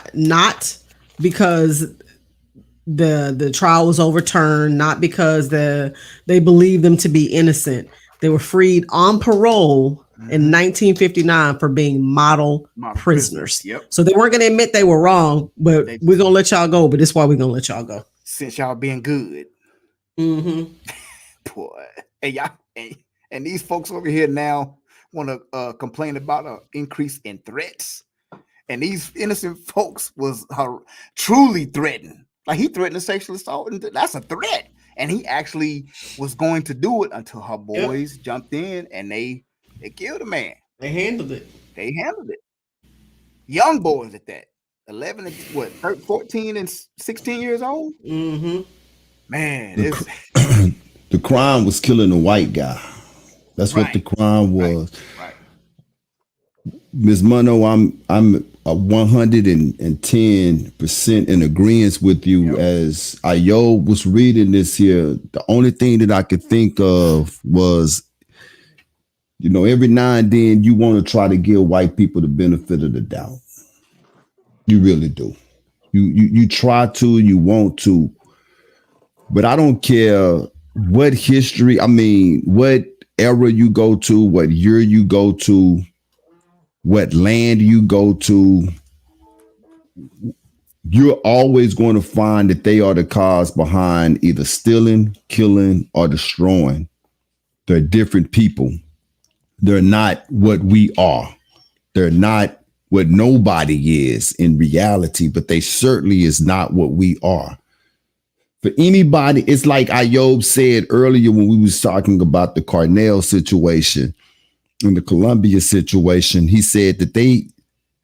Not because the trial was overturned, not because they believed them to be innocent. They were freed on parole in 1959 for being model prisoners. Yep. So they weren't going to admit they were wrong, but we're going to let y'all go. But this is why we're going to let y'all go. Since y'all being good. Mm-hmm. Boy. And y'all, and these folks over here now want to complain about an increase in threats. And these innocent folks was truly threatened. Like he threatened a sexual assault, and that's a threat. And he actually was going to do it until her boys jumped in and they killed a man. They handled it. Young boys at that. 11 and 14 and 16 years old. Mm-hmm. Man, the crime was killing a white guy. That's what the crime was. Right. Ms. Monroe, I'm 110% in agreement with you. As Ayo was reading this here, the only thing that I could think of was, every now and then you want to try to give white people the benefit of the doubt. You really do. You try to, you want to, but I don't care what history, what era you go to, what year you go to, what land you go to, you're always going to find that they are the cause behind either stealing, killing, or destroying. They're different people. They're not what we are. They're not what nobody is in reality, but they certainly is not what we are. For anybody, it's like Ayob said earlier when we was talking about the Cornell situation and the Columbia situation. He said that they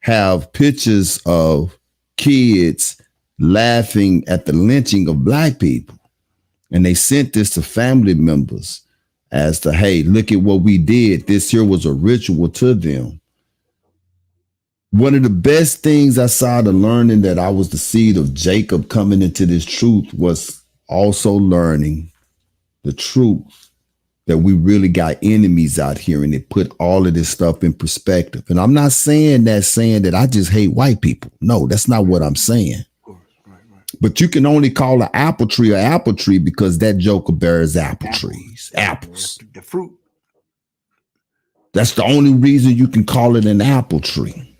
have pictures of kids laughing at the lynching of black people. And they sent this to family members as to, hey, look at what we did. This here was a ritual to them. One of the best things I saw to learning that I was the seed of Jacob coming into this truth was also learning the truth that we really got enemies out here, and it put all of this stuff in perspective. And I'm not saying that I just hate white people. No, that's not what I'm saying. Right. But you can only call an apple tree because that joker bears apple trees, apples. The fruit. That's the only reason you can call it an apple tree.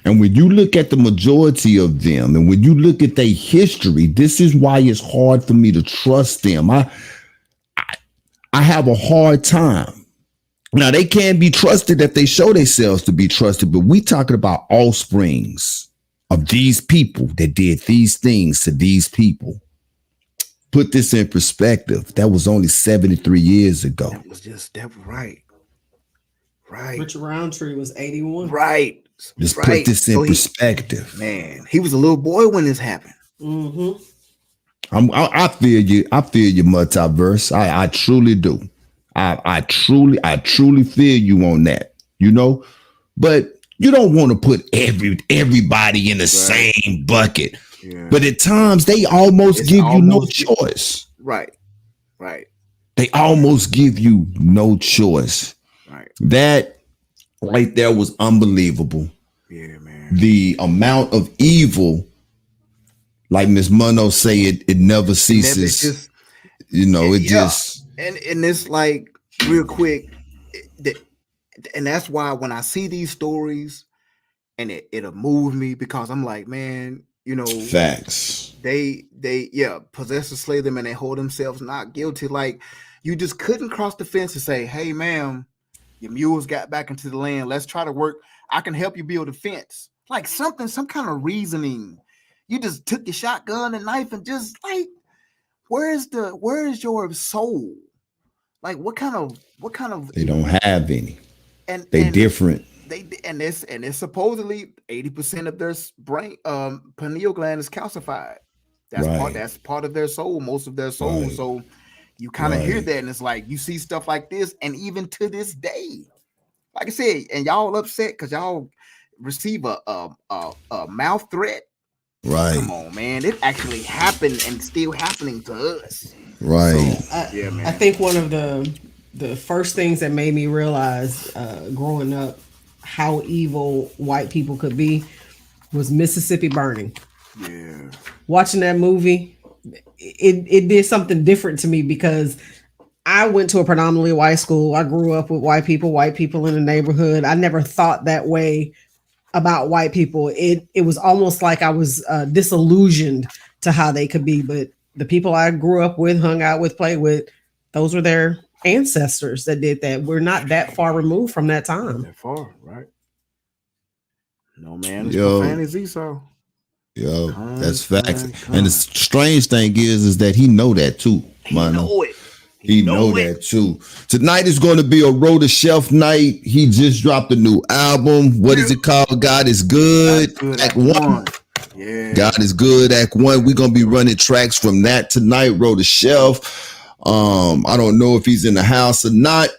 And when you look at the majority of them, and when you look at their history, this is why it's hard for me to trust them. I have a hard time. Now, they can be trusted if they show themselves to be trusted, but we talking about offsprings of these people that did these things to these people. Put this in perspective. That was only 73 years ago. That was right. Right. Richard Roundtree was 81. Right. Just put this in perspective. Man, he was a little boy when this happened. Mm-hmm. I feel you. I feel you, multiverse. I truly do. I truly feel you on that. But you don't want to put everybody in the same bucket. Yeah. But at times they almost give you no choice. Right. They almost give you no choice. Right. That right there was unbelievable. Yeah, man. The amount of evil, like Miss Munno say, it never ceases. And it's like real quick, and that's why when I see these stories, and it'll move me because I'm like, man, facts. They possess and slay them, and they hold themselves not guilty. Like you just couldn't cross the fence and say, hey, ma'am, your mules got back into the land. Let's try to work. I can help you build a fence. Like some kind of reasoning. You just took your shotgun and knife and just like, where is your soul? Like what kind of they don't have any. And they different. It's supposedly 80% of their brain pineal gland is calcified. That's part of their soul, most of their soul. Right. So you kind of hear that, and it's like you see stuff like this, and even to this day, like I said, and y'all upset because y'all receive a mouth threat. Right. Come on, man. It actually happened and still happening to us. Right. So, man. I think one of the first things that made me realize growing up how evil white people could be was Mississippi Burning. Yeah. Watching that movie, it did something different to me because I went to a predominantly white school. I grew up with white people in the neighborhood. I never thought that way about white people. It was almost like I was disillusioned to how they could be. But the people I grew up with, hung out with, played with, those were their ancestors that did that. We're not that far removed from that time. That far, right? No man, it's profane as Esau. Yo, that's facts. And the strange thing is that he know that too. He know it. He know that too. Tonight is going to be a Road to Shelf night. He just dropped a new album. What is it called? God is Good. Act 1. Yeah. God is Good. Act 1. We're going to be running tracks from that tonight. Road to Shelf. I don't know if he's in the house or not.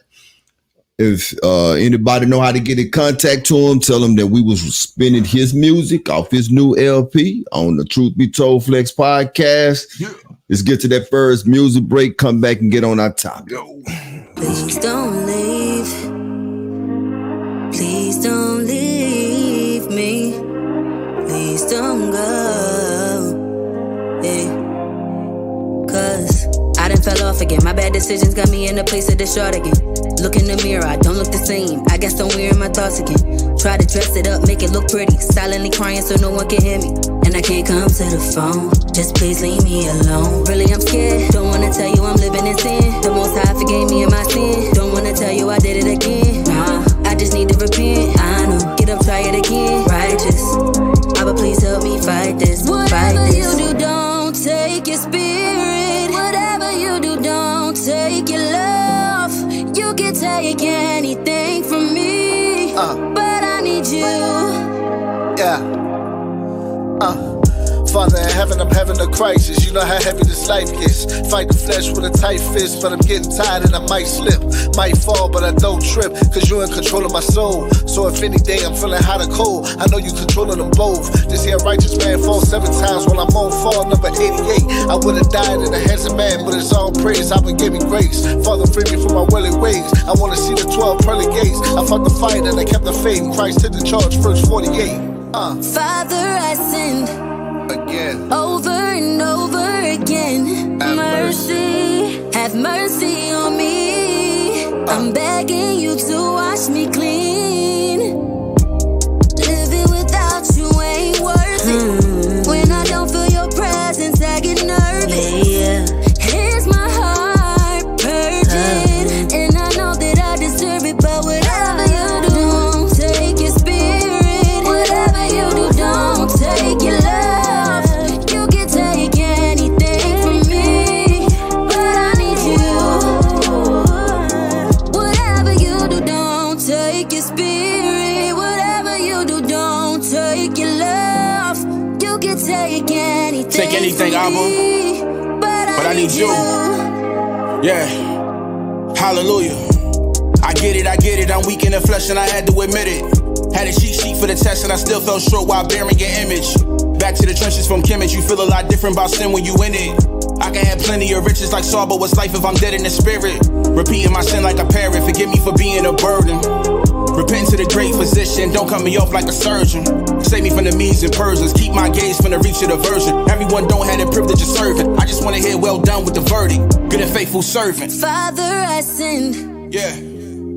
If anybody know how to get in contact to him, tell him that we was spinning his music off his new LP on the Truth Be Told Flex podcast. Yeah. Let's get to that first music break. Come back and get on our topic. Please don't leave. Please don't leave me. Please don't go. Hey. Cause I done fell off again. My bad decisions got me in a place of distraught again. Look in the mirror, I don't look the same. I guess I'm weird in my thoughts again. Try to dress it up, make it look pretty. Silently crying so no one can hear me. And I can't come to the phone. Just please leave me alone. Really, I'm scared. Don't wanna tell you I'm living in sin. The Most High forgave me of my sin. Don't wanna tell you I did it again. Nah, I just need to repent. I know, get up, try it again. Righteous, Abba, please help me fight this. Whatever you do, don't take your spirit. Whatever you do, don't take your love. You can take anything from me, but I need you. Yeah. Father in heaven, I'm having a crisis. You know how heavy this life gets. Fight the flesh with a tight fist, but I'm getting tired and I might slip. Might fall, but I don't trip, cause you're in control of my soul. So if any day I'm feeling hot or cold, I know you controlling them both. This here righteous man falls 7 times while I'm on fall number 88. I would've died in the hands of man, but it's all praise. I've been giving grace. Father, free me from my willing ways. I wanna see the 12 pearly gates. I fought the fight and I kept the faith. Christ took the charge, verse 48. Father, I sinned Again. over and over again. Have mercy on me. I'm begging you to wash me clean. Living without you ain't worth it. When I don't feel your presence, I get nervous. Here's my heart purging, and I know that I deserve it, but whatever you do, don't take your spirit. Whatever you do, don't take your love. You can take anything from me, but I need you. Whatever you do, don't take your spirit. Whatever you do, don't take your love. You can take anything. Take anything, from Abba, me, but I need you. Yeah. Hallelujah. I get it, I'm weak in the flesh and I had to admit it. Had a cheat sheet for the test and I still fell short while bearing your image. Back to the trenches from Kemet, you feel a lot different about sin when you in it. I can have plenty of riches like Saul, but what's life if I'm dead in the spirit? Repeating my sin like a parent, forgive me for being a burden. Repent to the great physician, don't cut me off like a surgeon. Save me from the Medes and Persians, keep my gaze from the reach of the virgin. Everyone don't have the privilege of serving, I just wanna hear well done with the verdict. Good and faithful servant. Father, I sinned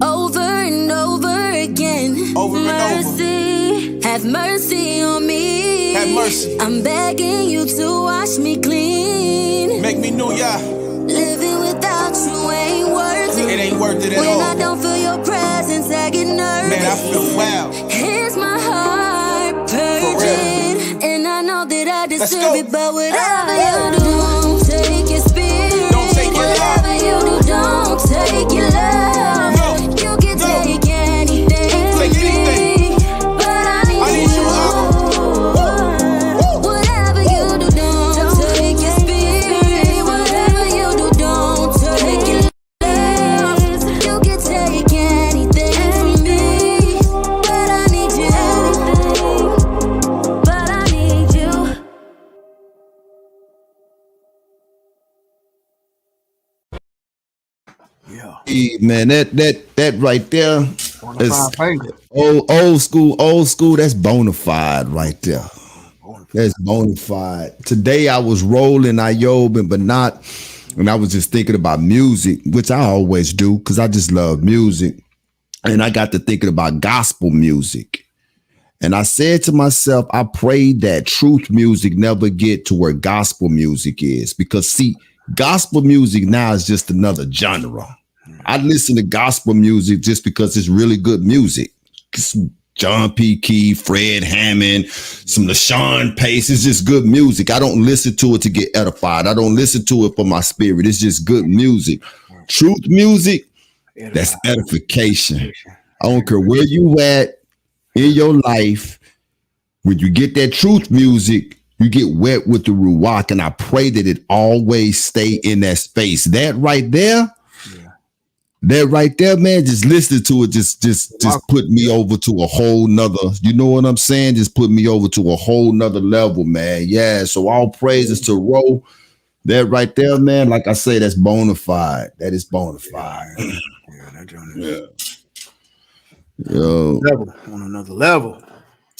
over and over again. Over and over. Have mercy on me. Have mercy. I'm begging you to wash me clean. Make me new, yeah. Living without you ain't worth it. It ain't worth it at when all. I don't feel your presence, I get nervous. Man, I feel wild. Here's my heart purging, and I know that I deserve it, but whatever you do, don't take your spirit. Don't take your love. Whatever you do, don't take your love. You can take anything from me, but I need you. Whatever you do, don't take your spirit. Whatever you do, don't take your love. You can take anything from me, but I need you. But I need you. Hey, man, that right there is old school. That's bona fide right there. That's bona fide. Today I was rolling Ayob and but not And I was just thinking about music, which I always do because I just love music. And I got to thinking about gospel music. And I said to myself, I pray that truth music never get to where gospel music is. Because see, gospel music now is just another genre. I listen to gospel music just because it's really good music. John P. Key, Fred Hammond, some LaShawn Pace. It's just good music. I don't listen to it to get edified. I don't listen to it for my spirit. It's just good music. Truth music, that's edification. I don't care where you at in your life. When you get that truth music, you get wet with the ruach, and I pray that it always stay in that space. That right there, man, just listening to it, just put me over to a whole nother, you know what I'm saying? Just put me over to a whole nother level, man. Yeah, so all praises to Ro. That right there, man, like I say, that's bona fide. That is bona fide. Yeah, that joint is Yo. on another level.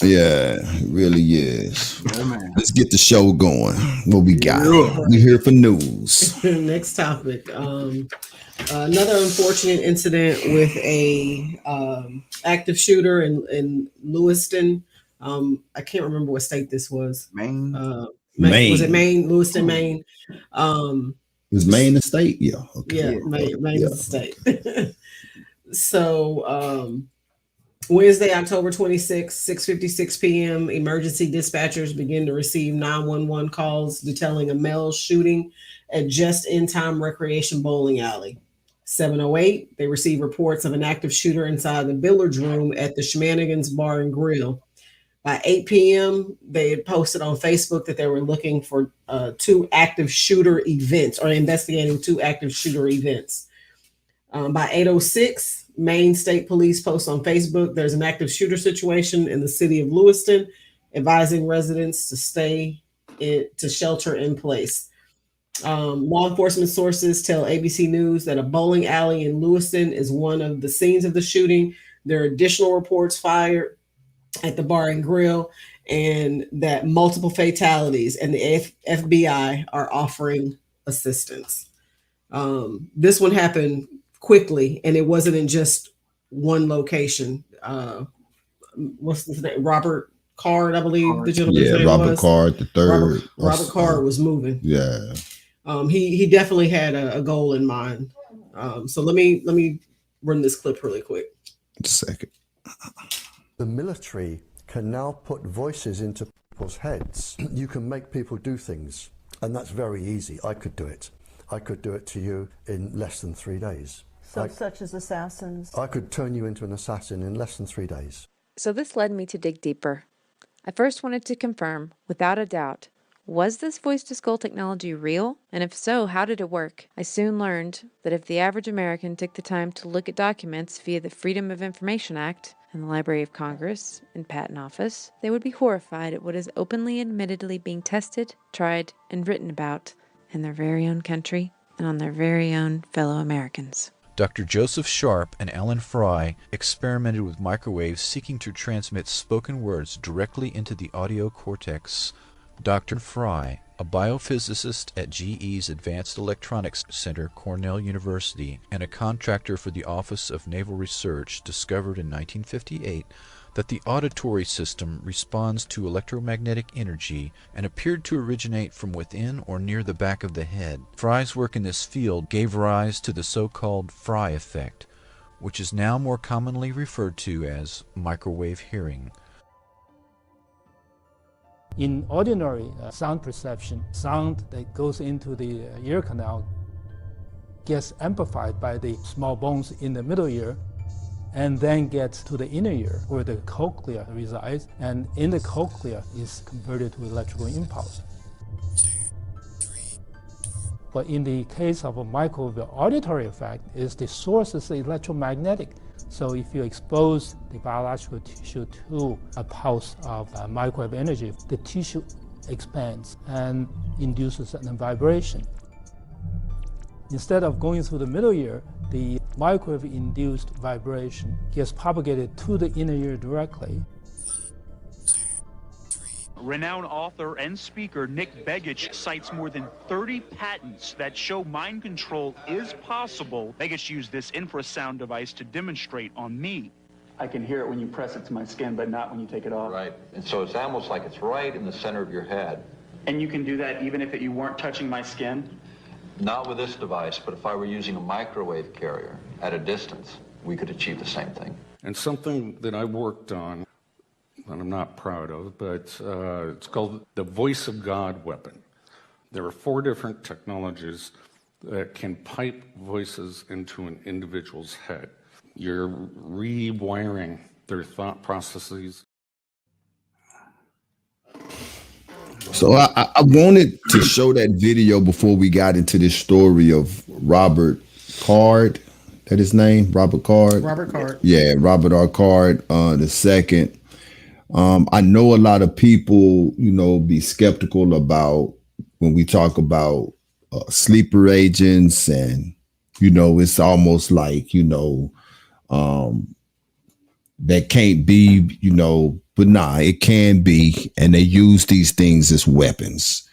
Yeah, it really is. Yeah, man. Let's get the show going. What we got? We here for news. Next topic. Another unfortunate incident with a active shooter in Lewiston. I can't remember what state this was. Maine. Maine. Was it Maine? Lewiston, Maine. Was Maine the state? Yeah. Okay. Yeah, Maine is the state. So Wednesday, October 26, 6:56 p.m., emergency dispatchers begin to receive 911 calls detailing a male shooting at Just In Time Recreation Bowling Alley. 7:08, they receive reports of an active shooter inside the billiards room at the Shenanigans Bar and Grill. By 8 p.m., they had posted on Facebook that they were looking for two active shooter events, or investigating two active shooter events. By 8:06, Maine State Police posts on Facebook there's an active shooter situation in the city of Lewiston, advising residents to shelter in place. Law enforcement sources tell ABC News that a bowling alley in Lewiston is one of the scenes of the shooting. There are additional reports fired at the bar and grill, and that multiple fatalities, and the FBI are offering assistance. This one happened quickly, and it wasn't in just one location. What's his name? Robert Card, I believe the gentleman's name Robert was. Card, the third. Robert Card was moving. Yeah. He definitely had a goal in mind. So let me run this clip really quick. Just a second. The military can now put voices into people's heads. You can make people do things, and that's very easy. I could do it. I could do it to you in less than 3 days. So such as assassins? I could turn you into an assassin in less than 3 days. So this led me to dig deeper. I first wanted to confirm, without a doubt, was this voice-to-skull technology real? And if so, how did it work? I soon learned that if the average American took the time to look at documents via the Freedom of Information Act and the Library of Congress and Patent Office, they would be horrified at what is openly and admittedly being tested, tried, and written about in their very own country and on their very own fellow Americans. Dr. Joseph Sharp and Ellen Fry experimented with microwaves seeking to transmit spoken words directly into the audio cortex. Dr. Fry, a biophysicist at GE's Advanced Electronics Center, Cornell University, and a contractor for the Office of Naval Research, discovered in 1958 that the auditory system responds to electromagnetic energy and appeared to originate from within or near the back of the head. Fry's work in this field gave rise to the so-called Fry effect, which is now more commonly referred to as microwave hearing. In ordinary sound perception, sound that goes into the ear canal gets amplified by the small bones in the middle ear and then gets to the inner ear where the cochlea resides, and in the cochlea is converted to electrical impulse. But in the case of a microwave auditory effect, the source is electromagnetic. So if you expose the biological tissue to a pulse of microwave energy, the tissue expands and induces a vibration. Instead of going through the middle ear, the microwave-induced vibration gets propagated to the inner ear directly. Renowned author and speaker Nick Begich cites more than 30 patents that show mind control is possible. Begich used this infrasound device to demonstrate on me. I can hear it when you press it to my skin, but not when you take it off. Right. And so it's almost like it's right in the center of your head. And you can do that even if you weren't touching my skin? Not with this device, but if I were using a microwave carrier at a distance, we could achieve the same thing. And something that I worked on that I'm not proud of, but it's called the Voice of God weapon. There are 4 different technologies that can pipe voices into an individual's head. You're rewiring their thought processes. So I wanted to show that video before we got into this story of Robert Card. That his name? Robert Card? Robert Card. Yeah, Robert R. Card, the second. I know a lot of people, be skeptical about when we talk about sleeper agents, and, it's almost like, that can't be, but nah, it can be. And they use these things as weapons,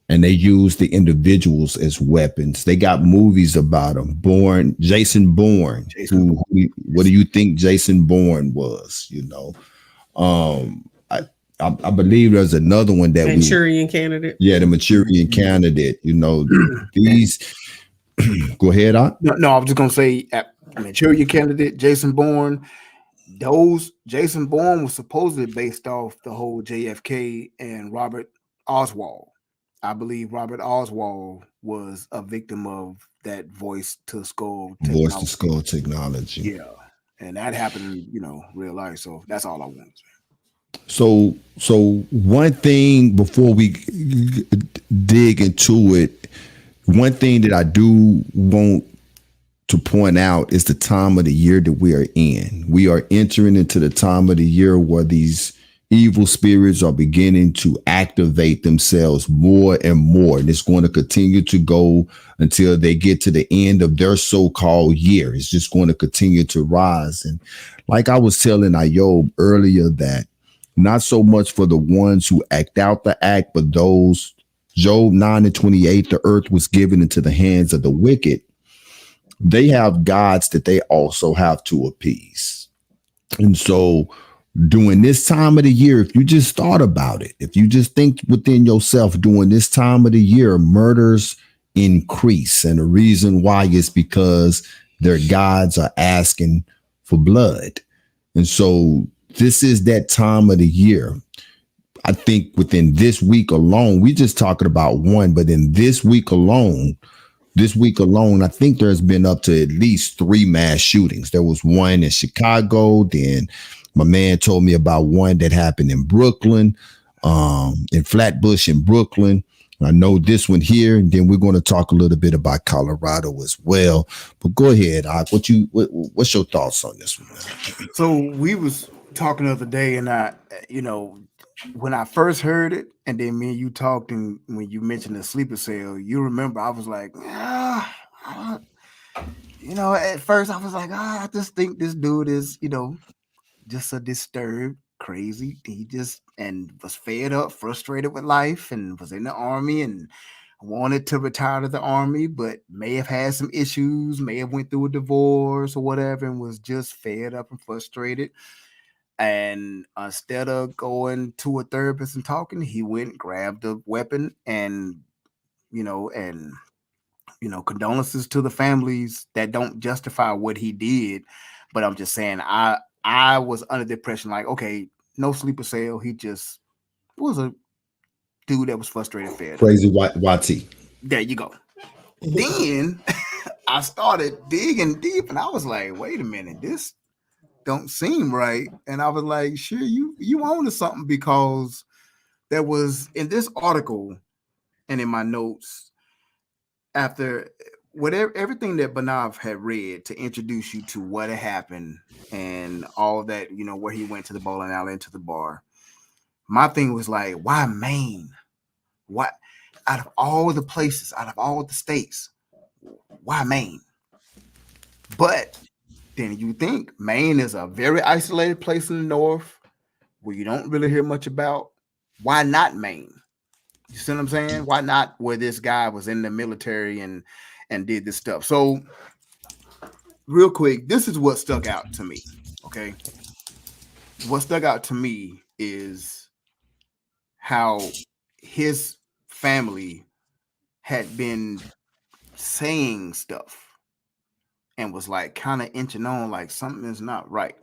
and they use the individuals as weapons. They got movies about them. Jason Bourne. What do you think Jason Bourne was? I believe there's another one that Manchurian Candidate. Yeah, the Manchurian Candidate. These. Go ahead, No, I was just gonna say Manchurian Candidate, Jason Bourne. Jason Bourne was supposedly based off the whole JFK and Robert Oswald. I believe Robert Oswald was a victim of that voice to skull technology. Yeah, and that happened in real life. So that's all I want to say. So one thing before we dig into it, one thing that I do want to point out is the time of the year that we are in. We are entering into the time of the year where these evil spirits are beginning to activate themselves more and more. And it's going to continue to go until they get to the end of their so-called year. It's just going to continue to rise. And like I was telling Ayob earlier, that not so much for the ones who act out the act, but those, Job 9:28, the earth was given into the hands of the wicked. They have gods that they also have to appease. And so during this time of the year, if you just thought about it, if you just think within yourself, during this time of the year, murders increase. And the reason why is because their gods are asking for blood. And so this is that time of the year. I think within this week alone, we just talking about one, but in this week alone, I think there's been up to at least 3 mass shootings. There was one in Chicago. Then my man told me about one that happened in Brooklyn, in Flatbush in Brooklyn. I know this one here, and then we're going to talk a little bit about Colorado as well. But go ahead, Ak. What's your thoughts on this one? So we was talking the other day, and when I first heard it, and then me and you talked, and when you mentioned the sleeper cell, you remember I was like, at first I was like, I just think this dude is, just a disturbed, crazy. He just was fed up, frustrated with life, and was in the army and wanted to retire to the army, but may have had some issues, may have went through a divorce or whatever, and was just fed up and frustrated. And instead of going to a therapist and talking, he went and grabbed a weapon, and condolences to the families that don't justify what he did. But I'm just saying, I was under the impression like, okay, no sleeper cell. He just was a dude that was frustrated, fed. Crazy YT. There you go. Then I started digging deep, and I was like, wait a minute, this don't seem right. And I was like, sure, you own to something, because there was in this article and in my notes, after everything that Banav had read to introduce you to what had happened and all that, where he went to the bowling alley and to the bar, my thing was like, why Maine? What, out of all the places, out of all the states, why Maine? But then you think Maine is a very isolated place in the north where you don't really hear much about. Why not Maine? You see what I'm saying? Why not where this guy was in the military and did this stuff? So real quick, this is what stuck out to me. Okay. What stuck out to me is how his family had been saying stuff and was like kind of inching on like something is not right.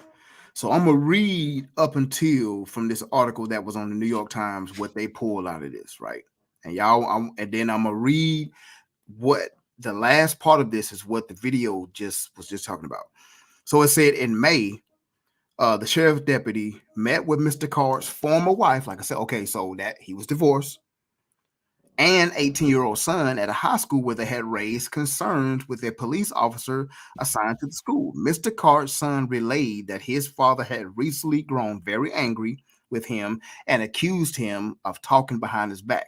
So I'm gonna read up until from this article that was on the New York Times what they pulled out of this, right? And and then I'm gonna read what the last part of this is what the video was just talking about. So it said in May, the sheriff deputy met with Mr. Card's former wife. Like I said, okay, so that he was divorced, and 18-year-old son at a high school where they had raised concerns with a police officer assigned to the school. Mr. Card's son relayed that his father had recently grown very angry with him and accused him of talking behind his back.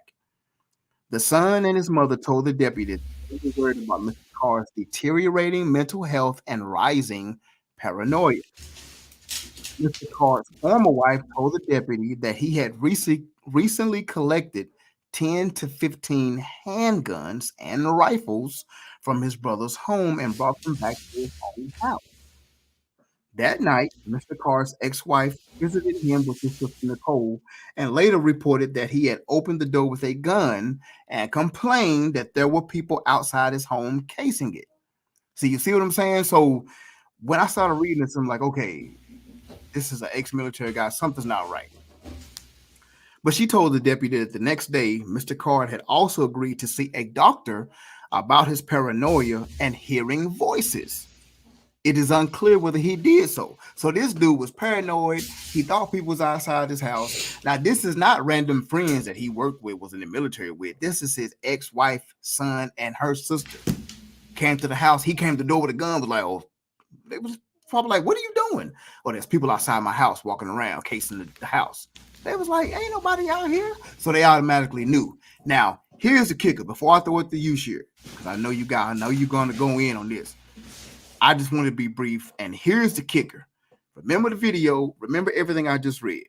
The son and his mother told the deputy they were worried about Mr. Card's deteriorating mental health and rising paranoia. Mr. Card's former wife told the deputy that he had recently collected 10 to 15 handguns and rifles from his brother's home and brought them back to his own house. That night, Mr. Card's ex-wife visited him with his sister Nicole and later reported that he had opened the door with a gun and complained that there were people outside his home casing it. See, you see what I'm saying? So when I started reading this, I'm like, okay, this is an ex-military guy. Something's not right. But she told the deputy that the next day, Mr. Card had also agreed to see a doctor about his paranoia and hearing voices. It is unclear whether he did so. So this dude was paranoid. He thought people was outside his house. Now, this is not random friends that he worked with, was in the military with. This is his ex-wife, son, and her sister. Came to the house. He came to the door with a gun, was like, oh, they was probably like, what are you doing? Oh, there's people outside my house walking around, casing the house. They was like, ain't nobody out here. So they automatically knew. Now, here's the kicker. Before I throw it to you, Sher, because I know you're going to go in on this. I just want to be brief. And here's the kicker. Remember the video. Remember everything I just read.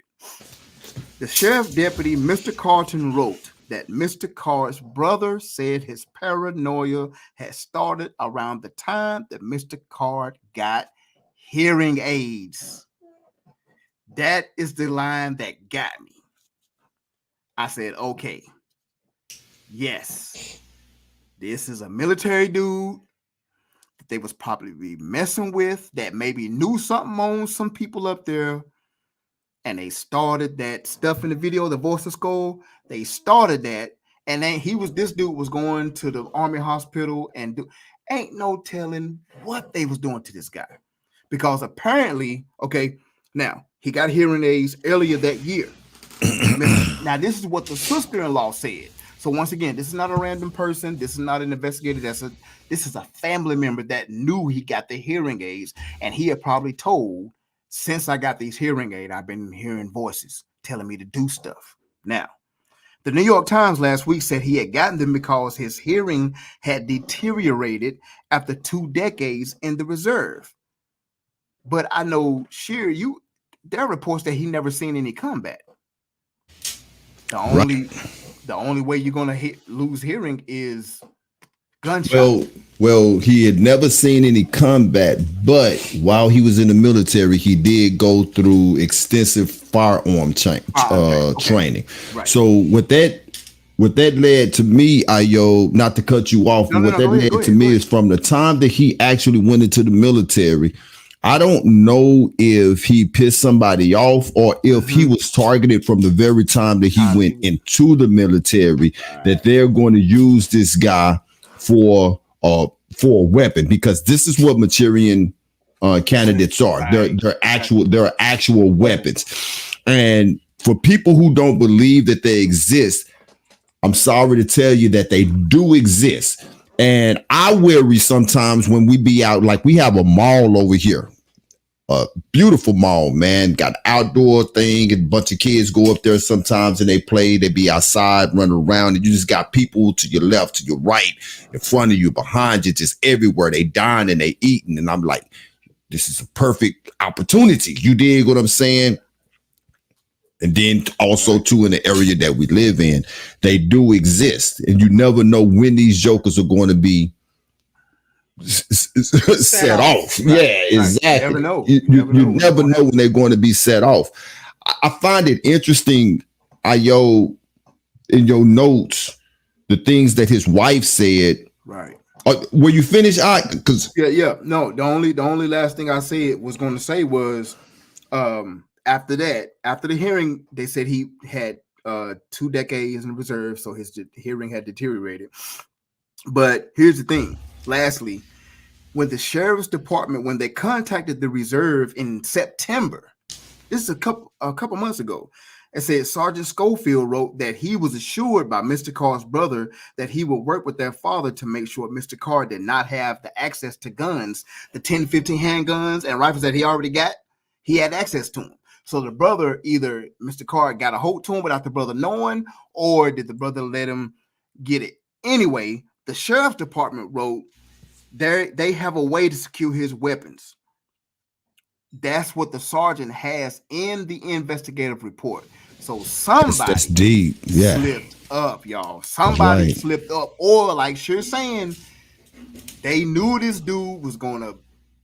The sheriff deputy, Mr. Carlton, wrote that Mr. Card's brother said his paranoia had started around the time that Mr. Card got hearing aids. That is the line that got me. I said, okay, yes, this is a military dude that they was probably messing with, that maybe knew something on some people up there, and they started that stuff in the video, the voice of skull. They started that, and then this dude was going to the army hospital and ain't no telling what they was doing to this guy, because apparently, okay, now he got hearing aids earlier that year. Now, this is what the sister-in-law said. So once again, this is not a random person. This is not an investigator. This is a family member that knew he got the hearing aids, and he had probably told, since I got these hearing aids, I've been hearing voices telling me to do stuff. Now, the New York Times last week said he had gotten them because his hearing had deteriorated after 2 decades in the reserve. But I know, Sher, there are reports that he never seen any combat. The only way you're gonna lose hearing is gunshot. Well, he had never seen any combat, but while he was in the military, he did go through extensive firearm training. Right. So what that led to me, not to cut you off, but what that led to me is from the time that he actually went into the military. I don't know if he pissed somebody off or if he was targeted from the very time that he went into the military, that they're going to use this guy for a weapon, because this is what Manchurian candidates are. They're actual weapons. And for people who don't believe that they exist, I'm sorry to tell you that they do exist. And I worry sometimes when we be out, like we have a mall over here, a beautiful mall, man, got an outdoor thing, and a bunch of kids go up there sometimes and they play, they be outside running around, and you just got people to your left, to your right, in front of you, behind you, just everywhere. They dine and they eating. And I'm like, this is a perfect opportunity. You dig what I'm saying? And then also too, in the area that we live in, they do exist, and you never know when these jokers are going to be set off. Right. Yeah, exactly. You never know. You never know when they're going to be set off. I find it interesting, in your notes, the things that his wife said. Right. Were you finished? Because yeah. No, the only last thing I said was going to say was, after the hearing, they said he had 2 decades in reserve, so his hearing had deteriorated. But here's the thing. Lastly, when the sheriff's department, when they contacted the reserve in September, this is a couple months ago, it said Sergeant Schofield wrote that he was assured by Mr. Carr's brother that he would work with their father to make sure Mr. Carr did not have the access to guns, the 10, 15 handguns and rifles that he already got. He had access to them. So the brother, either Mr. Carr got a hold to him without the brother knowing, or did the brother let him get it? Anyway, the sheriff's department wrote they have a way to secure his weapons. That's what the sergeant has in the investigative report. So somebody that's deep. Yeah. slipped up, y'all. Somebody slipped up, or like Sure saying, they knew this dude was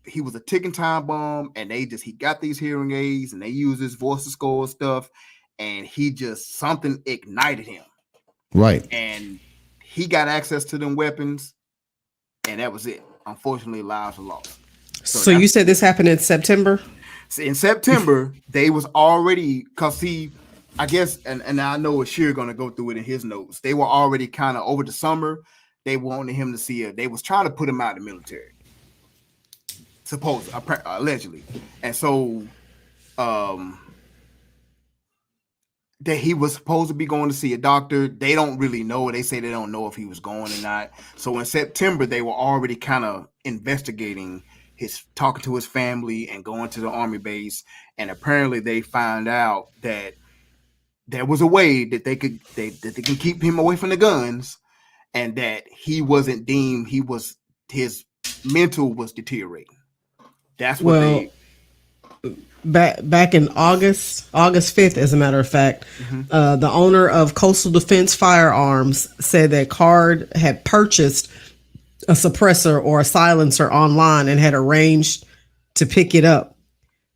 he was a ticking time bomb, and he got these hearing aids, and they used his voice to score stuff, and something ignited him. Right. And he got access to them weapons, and that was it. Unfortunately, lives were lost. So you said this happened in September? In September, they was already, because I guess, and I know Ashir going to go through it in his notes, they were already kind of over the summer. They wanted him to see they was trying to put him out of the military. Allegedly. And so that he was supposed to be going to see a doctor. They don't really know. They say they don't know if he was going or not. So in September, they were already kind of investigating talking to his family and going to the Army base. And apparently they found out that there was a way that they can keep him away from the guns, and that he wasn't deemed, his mental was deteriorating. That's what back in August 5th, as a matter of fact, the owner of Coastal Defense Firearms said that Card had purchased a suppressor or a silencer online and had arranged to pick it up.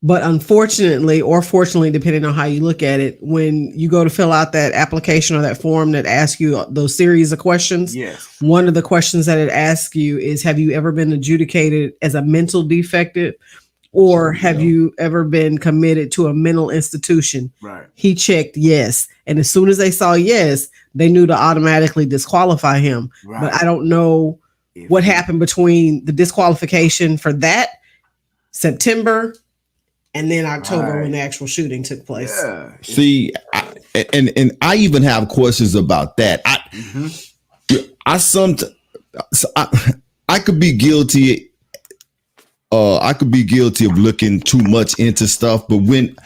But unfortunately, or fortunately, depending on how you look at it, when you go to fill out that application or that form that asks you those series of questions, one of the questions that it asks you is, have you ever been adjudicated as a mental defective, or have you ever been committed to a mental institution? Right. He checked yes. And as soon as they saw yes, they knew to automatically disqualify him. Right. But I don't know what happened between the disqualification for that September and then October when the actual shooting took place. Yeah. See, I even have questions about that. I could be guilty. I could be guilty of looking too much into stuff, but when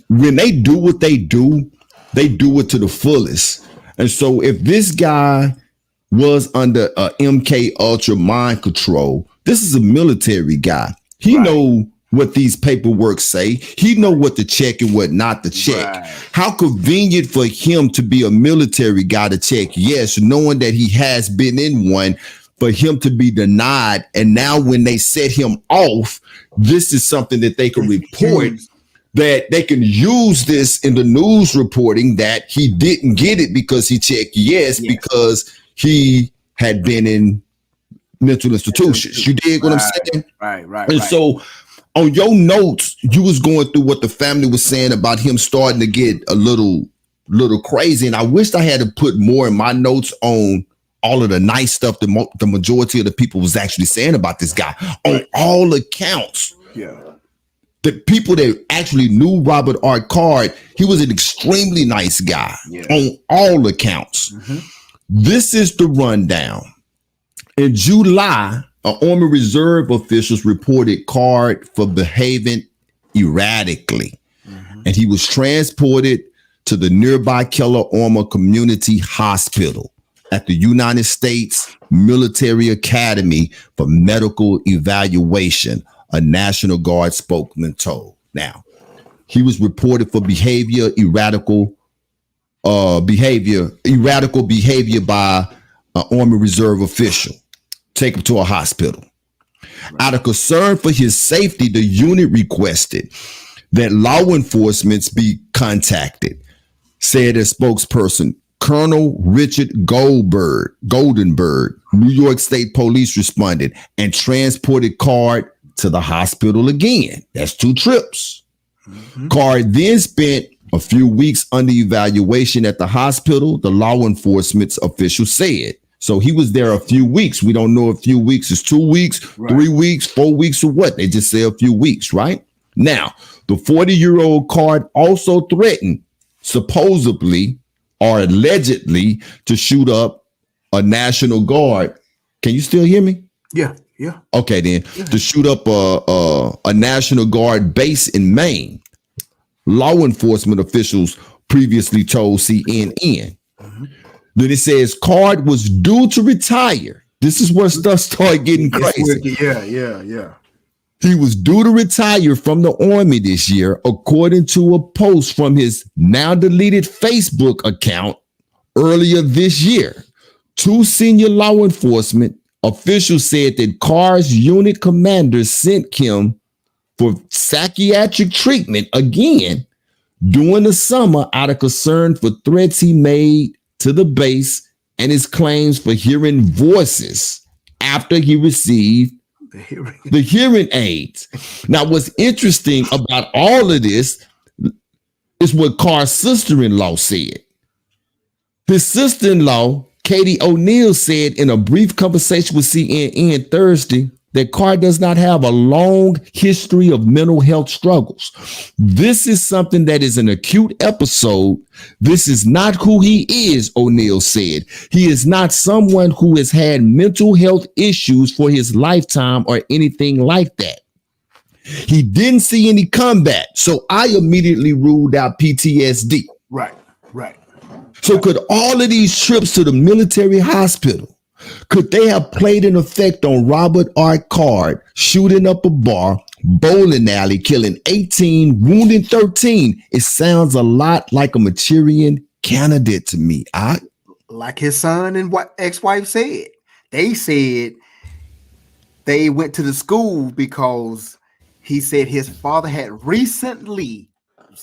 they do what they do it to the fullest. And so if this guy was under MK Ultra mind control, this is a military guy. He know what these paperwork say. He know what to check and what not to check. Right. How convenient for him to be a military guy to check yes, knowing that he has been in one, for him to be denied. And now when they set him off, this is something that they can report, that they can use this in the news reporting that he didn't get it because he checked yes. Because he had been in mental institutions. You dig what I'm saying? Right. And so on your notes, you was going through what the family was saying about him starting to get a little crazy. And I wished I had to put more in my notes on all of the nice stuff the majority of the people was actually saying about this guy. On all accounts, the people that actually knew Robert R. Card, he was an extremely nice guy on all accounts. This is the rundown. In July, Army Reserve officials reported Card for behaving erratically, and he was transported to the nearby Keller Armour Community Hospital at the United States Military Academy for medical evaluation, a National Guard spokesman told. Now, He was reported for erratical behavior by an Army Reserve official. Take him to a hospital. Right. Out of concern for his safety, the unit requested that law enforcement be contacted, said a spokesperson. Colonel Richard Goldenberg, New York State Police responded and transported Card to the hospital again. That's 2 trips. Mm-hmm. Card then spent a few weeks under evaluation at the hospital, the law enforcement official said. So he was there a few weeks. We don't know if a few weeks is 2 weeks, 3 weeks, 4 weeks, or what. They just say a few weeks, right? Now, the 40-year-old Card also threatened, supposedly or allegedly, to shoot up a National Guard. Can you still hear me? Yeah. Okay, then. Yeah. To shoot up a National Guard base in Maine. Law enforcement officials previously told CNN. Mm-hmm. Then it says Card was due to retire. This is where stuff started getting crazy. Yeah. He was due to retire from the Army this year, according to a post from his now deleted Facebook account earlier this year. 2 senior law enforcement officials said that Card's unit commander sent him for psychiatric treatment again during the summer out of concern for threats he made to the base and his claims for hearing voices after he received the hearing aids. Now, what's interesting about all of this is what Card's sister-in-law said. His sister-in-law, Katie O'Neill, said in a brief conversation with CNN Thursday that Card does not have a long history of mental health struggles. This is something that is an acute episode. This is not who he is, O'Neill said. He is not someone who has had mental health issues for his lifetime or anything like that. He didn't see any combat, so I immediately ruled out PTSD. Right. So could all of these trips to the military hospital, could they have played an effect on Robert R. Card shooting up a bar, bowling alley, killing 18, wounding 13? It sounds a lot like a Manchurian candidate to me. Like his son and what ex-wife said. They said they went to the school because he said his father had recently,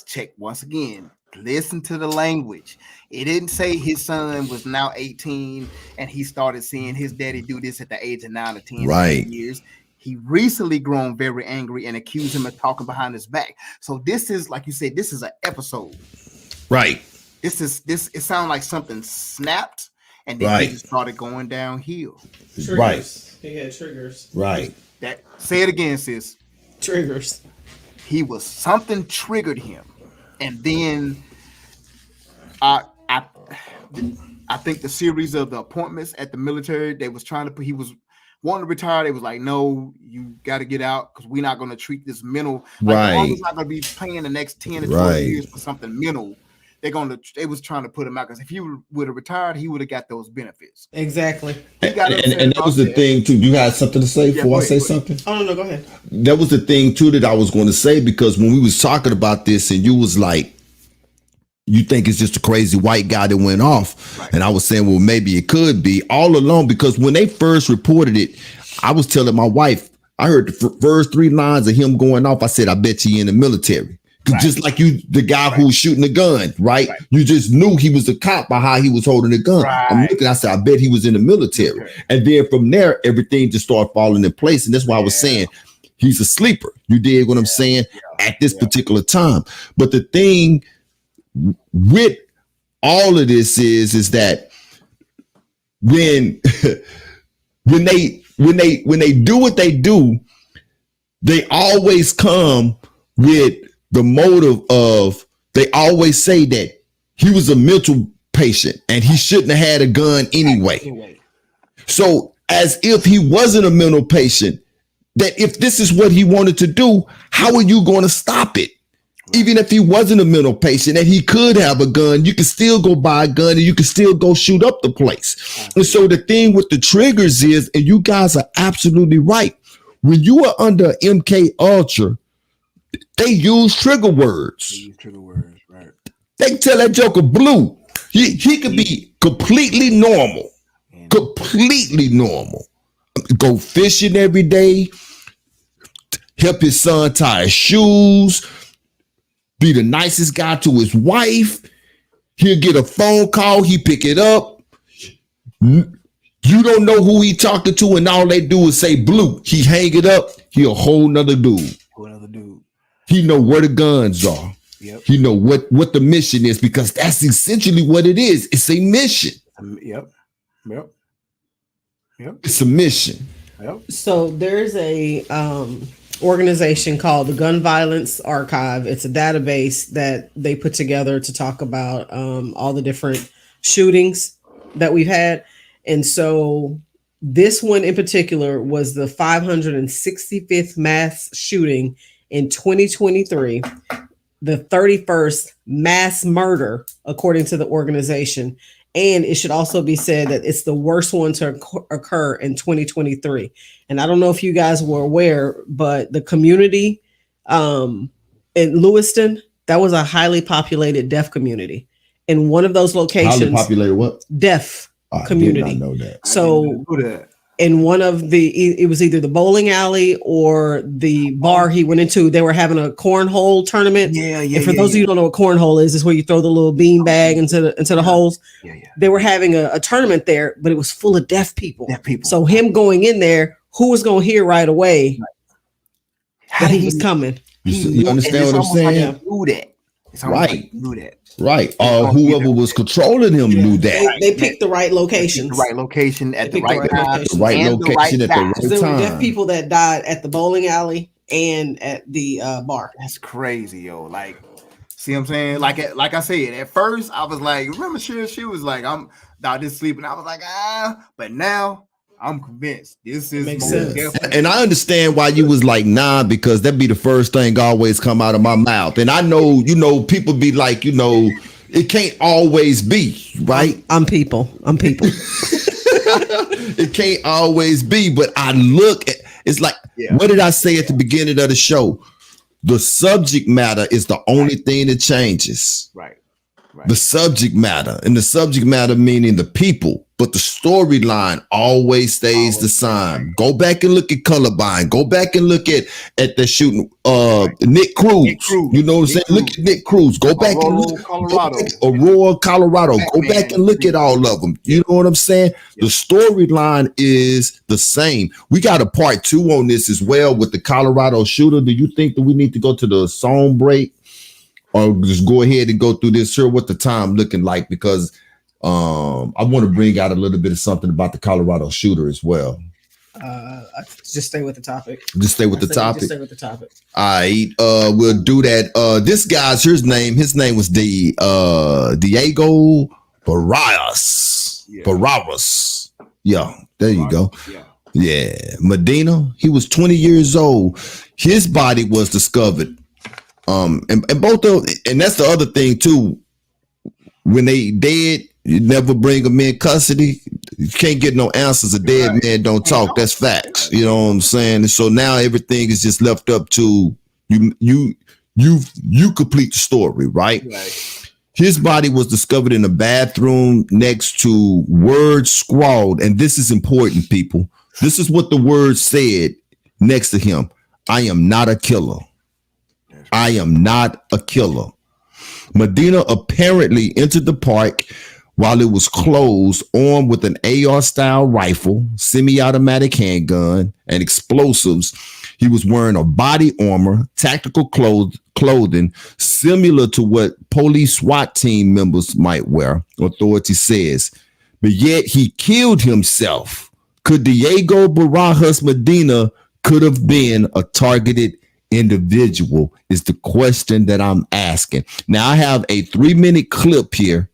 check once again, listen to the language. It didn't say his son was now 18 and he started seeing his daddy do this at the age of 9 or 10 years. He recently grown very angry and accused him of talking behind his back. So this is, like you said, this is an episode. Right. It sounds like something snapped and then he just started going downhill. Triggers. Right. He had triggers. Right. Say it again, sis. Triggers. Something triggered him. And then I think the series of the appointments at the military, they was trying to put, he was wanting to retire. They was like, no, you got to get out because we're not going to treat this mental. Like, the Army's not going to be paying the next 10 to 12 years for something mental. They was trying to put him out because if he would have retired, he would have got those benefits. Exactly. And that was the thing too. You had something to say before I say something? Oh no, go ahead. That was the thing too that I was going to say, because when we was talking about this and you was like, you think it's just a crazy white guy that went off. Right. And I was saying, well, maybe it could be all along, because when they first reported it, I was telling my wife, I heard the first 3 lines of him going off. I said, I bet you in the military. Right. Just like you, the guy who was shooting the gun, right? You just knew he was a cop by how he was holding the gun. Right. I'm looking, I said, I bet he was in the military. Okay. And then from there, everything just started falling in place. And that's why I was saying he's a sleeper. You dig what I'm saying? At this particular time. But the thing with all of this is that when they do what they do, they always come with the motive of, they always say that he was a mental patient and he shouldn't have had a gun anyway. So as if he wasn't a mental patient, that if this is what he wanted to do, how are you going to stop it? Even if he wasn't a mental patient and he could have a gun, you can still go buy a gun and you can still go shoot up the place. And so the thing with the triggers is, and you guys are absolutely right, when you are under MK Ultra, They use trigger words. Right. They can tell that joker blue. He could be completely normal. Completely normal. Go fishing every day. Help his son tie his shoes. Be the nicest guy to his wife. He'll get a phone call. He pick it up. You don't know who he talking to, and all they do is say blue. He hang it up. He a whole nother dude. He know where the guns are. Yep. He know what the mission is, because that's essentially what it is. It's a mission. Yep. It's a mission. Yep. So there's a organization called the Gun Violence Archive. It's a database that they put together to talk about all the different shootings that we've had. And so this one in particular was the 565th mass shooting in 2023, the 31st mass murder, according to the organization. And it should also be said that it's the worst one to occur in 2023. And I don't know if you guys were aware, but the community in Lewiston, that was a highly populated deaf community. In one of those locations, Highly populated what? Deaf community. I did not know that. So in one of it was either the bowling alley or the bar he went into, they were having a cornhole tournament. And for those of you who don't know what cornhole is where you throw the little bean bag into the holes. They were having a tournament there, but it was full of deaf people. So him going in there, who was going to hear right away that he was coming? You understand what I'm saying? Right. Right. Whoever was controlling him knew that. They picked the right locations. The right location at the right time. The right location at the right There were deaf time. people that died at the bowling alley and at the bar. That's crazy, yo. Like, see what I'm saying? Like I said, at first I was like, remember she was like, I'm not just sleeping. I was like, but now I'm convinced this is Makes most sense. definitely. And I understand why you was like, nah, because that'd be the first thing always come out of my mouth. And I know, people be like, it can't always be, right? I'm people. It can't always be, but I look at it's like, what did I say at the beginning of the show? The subject matter is the only thing that changes. Right. The subject matter, and the subject matter meaning the people, but the storyline always stays the same. Go back and look at Colorblind. Go back and look at the shooting Nick Cruz. You know what I'm saying? Look at Nick Cruz. Go back and look at Aurora, Colorado. Go back and look at all of them. You know what I'm saying? The storyline is the same. We got a part 2 on this as well with the Colorado shooter. Do you think that we need to go to the song break? Or just go ahead and go through this here, what the time looking like, because I want to bring out a little bit of something about the Colorado shooter as well. Just stay with the topic. Just stay with the topic. Just stay with the topic. All right, we'll do that. This guy's his name was Diego Barras. Barras. Yeah, there you go. Yeah, Medina. He was 20 years old. His body was discovered. And both of, and that's the other thing too. When they dead, you never bring them in custody. You can't get no answers. A dead man don't talk. That's facts. You know what I'm saying? And so now everything is just left up to you. You complete the story, right? His body was discovered in a bathroom next to words scrawled, and this is important, people. This is what the word said next to him: "I am not a killer. I am not a killer." Medina apparently entered the park while it was closed, armed with an AR-style rifle, semi-automatic handgun, and explosives. He was wearing a body armor, tactical clothing, similar to what police SWAT team members might wear, authority says. But yet he killed himself. Could Diego Barajas Medina could have been a targeted individual is the question that I'm asking. Now I have a 3-minute clip here.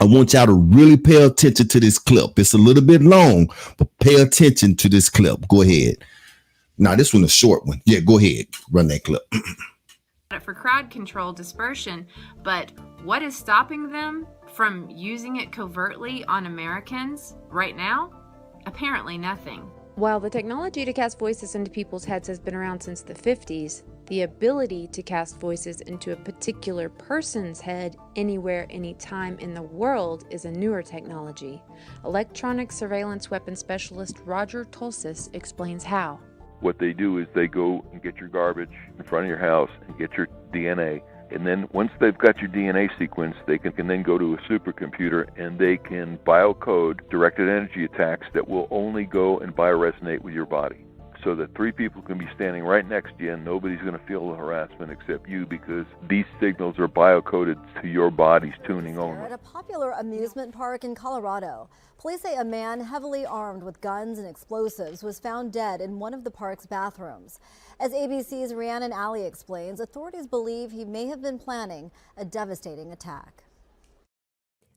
I want y'all to really pay attention to this clip. It's a little bit long, but pay attention to this clip. Go ahead. Now this one is a short one. Yeah, go ahead. Run that clip. For crowd control dispersion, but what is stopping them from using it covertly on Americans right now? Apparently nothing. While the technology to cast voices into people's heads has been around since the 50s, the ability to cast voices into a particular person's head anywhere, anytime in the world is a newer technology. Electronic surveillance weapon specialist Roger Tulsis explains how. What they do is they go and get your garbage in front of your house and get your DNA. And then once they've got your DNA sequence, they can then go to a supercomputer and they can biocode directed energy attacks that will only go and bioresonate with your body. So that three people can be standing right next to you and nobody's going to feel the harassment except you, because these signals are biocoded to your body's tuning only. At a popular amusement park in Colorado, police say a man heavily armed with guns and explosives was found dead in one of the park's bathrooms. As ABC's Rhiannon Alley explains, authorities believe he may have been planning a devastating attack.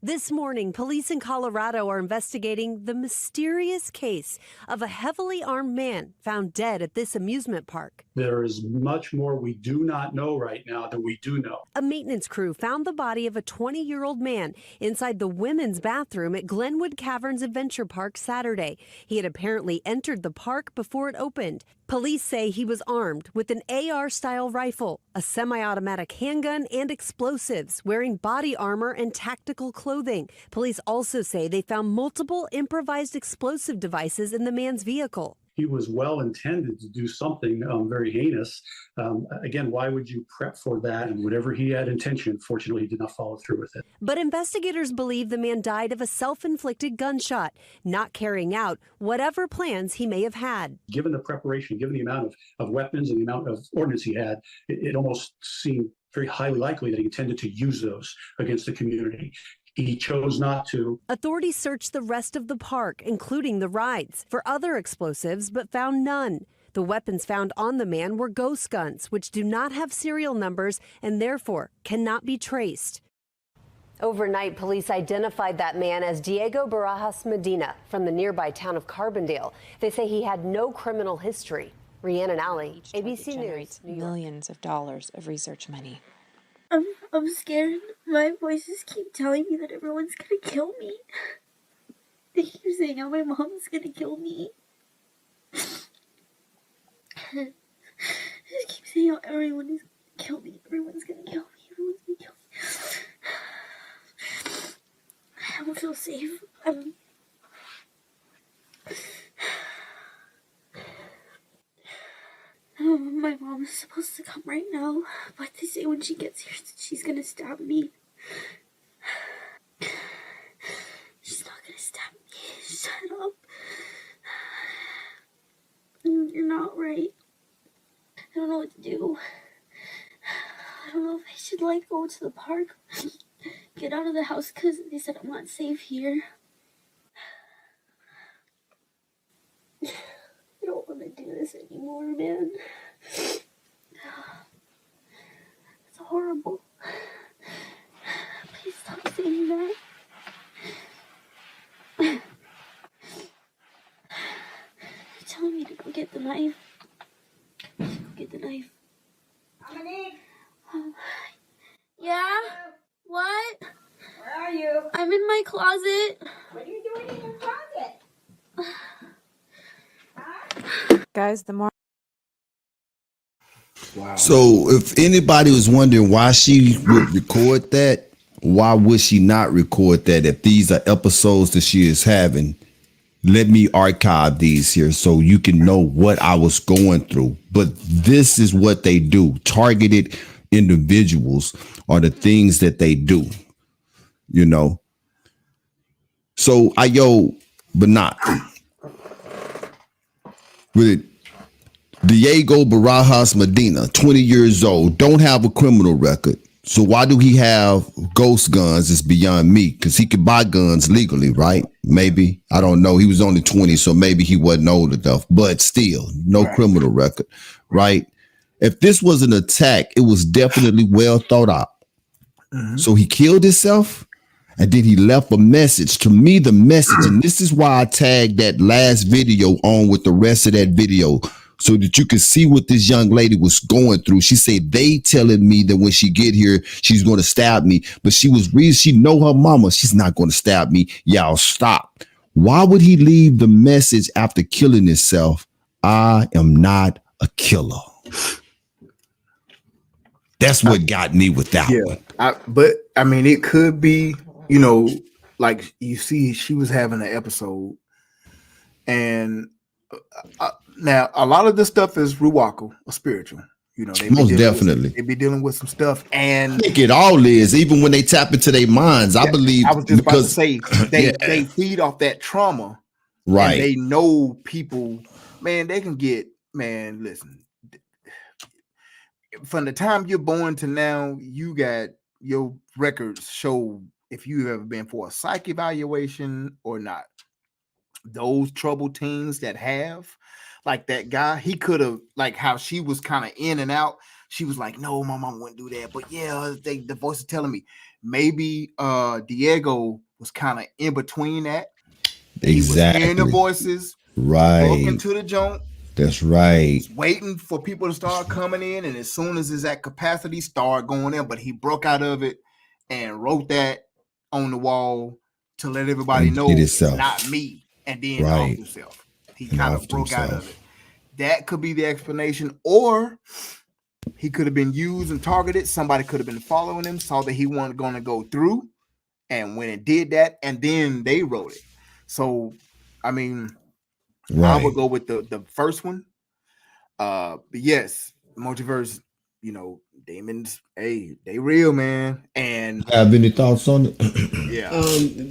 This morning, police in Colorado are investigating the mysterious case of a heavily armed man found dead at this amusement park. There is much more we do not know right now than we do know. A maintenance crew found the body of a 20-year-old man inside the women's bathroom at Glenwood Caverns Adventure Park Saturday. He had apparently entered the park before it opened. Police say he was armed with an AR-style rifle, a semi-automatic handgun, and explosives, wearing body armor and tactical clothing. Police also say they found multiple improvised explosive devices in the man's vehicle. He was well intended to do something very heinous. Again, why would you prep for that? And whatever he had intention, fortunately, he did not follow through with it. But investigators believe the man died of a self-inflicted gunshot, not carrying out whatever plans he may have had. Given the preparation, given the amount of weapons and the amount of ordnance he had, it almost seemed very highly likely that he intended to use those against the community. He chose not to. Authorities searched the rest of the park, including the rides, for other explosives, but found none. The weapons found on the man were ghost guns, which do not have serial numbers and therefore cannot be traced. Overnight, police identified that man as Diego Barajas Medina from the nearby town of Carbondale. They say he had no criminal history. Rhiannon Alley, ABC News, New York. Millions of dollars of research money. I'm scared. My voices keep telling me that everyone's gonna kill me. They keep saying how my mom's gonna kill me. They keep saying how everyone is gonna kill me. Everyone's gonna kill me. Everyone's gonna kill me. I don't feel safe. My mom is supposed to come right now, but they say when she gets here she's gonna stab me. She's not gonna stab me. Shut up. You're not right. I don't know what to do. I don't know if I should go to the park, get out of the house, because they said I'm not safe here. I don't want to do this anymore, man. It's horrible. Please stop saying that. You're telling me to go get the knife. Go get the knife. Dominique! Yeah? What? Where are you? I'm in my closet. What are you doing in your closet? Guys, the more. Wow. So if anybody was wondering why she would record that, why would she not record that if these are episodes that she is having? Let me archive these here so you can know what I was going through. But this is what they do. Targeted individuals are the things that they do, you know. So but not with Diego Barajas Medina, 20 years old, don't have a criminal record. So why do he have ghost guns? It's beyond me, because he could buy guns legally, right? Maybe. I don't know. He was only 20, so maybe he wasn't old enough. But still, no criminal record, right? If this was an attack, it was definitely well thought out. Mm-hmm. So he killed himself, and then he left a message. To me, the message, and this is why I tagged that last video on with the rest of that video, so that you can see what this young lady was going through. She said, they telling me that when she get here, she's going to stab me. But she know her mama. She's not going to stab me. Y'all stop. Why would he leave the message after killing himself? I am not a killer. That's what got me with that one. But I mean, it could be, you know, like you see, she was having an episode, and now a lot of this stuff is ruwaka or spiritual. You know, most definitely they be dealing with some stuff, and I think it all is. Even when they tap into their minds, I believe. I was just about to say they feed off that trauma, right? And they know people, man. They can get, man. Listen, from the time you're born to now, you got your records show if you've ever been for a psych evaluation or not. Those troubled teens that have, like that guy, he could have, like how she was kind of in and out. She was like, no, my mom wouldn't do that. But yeah, the voice is telling me maybe Diego was kind of in between that. Exactly. He was hearing the voices, right? Walking to the joint. That's right. Waiting for people to start coming in, and as soon as it's at capacity, start going in. But he broke out of it and wrote that on the wall to let everybody know it's not me. And then off himself. He kind of broke out of it. That could be the explanation, or he could have been used and targeted. Somebody could have been following him, saw that he wasn't going to go through, and went and did that, and then they wrote it. So, I mean, I would go with the first one. But yes, multiverse, you know, demons, hey, they real, man. And have any thoughts on it? Yeah.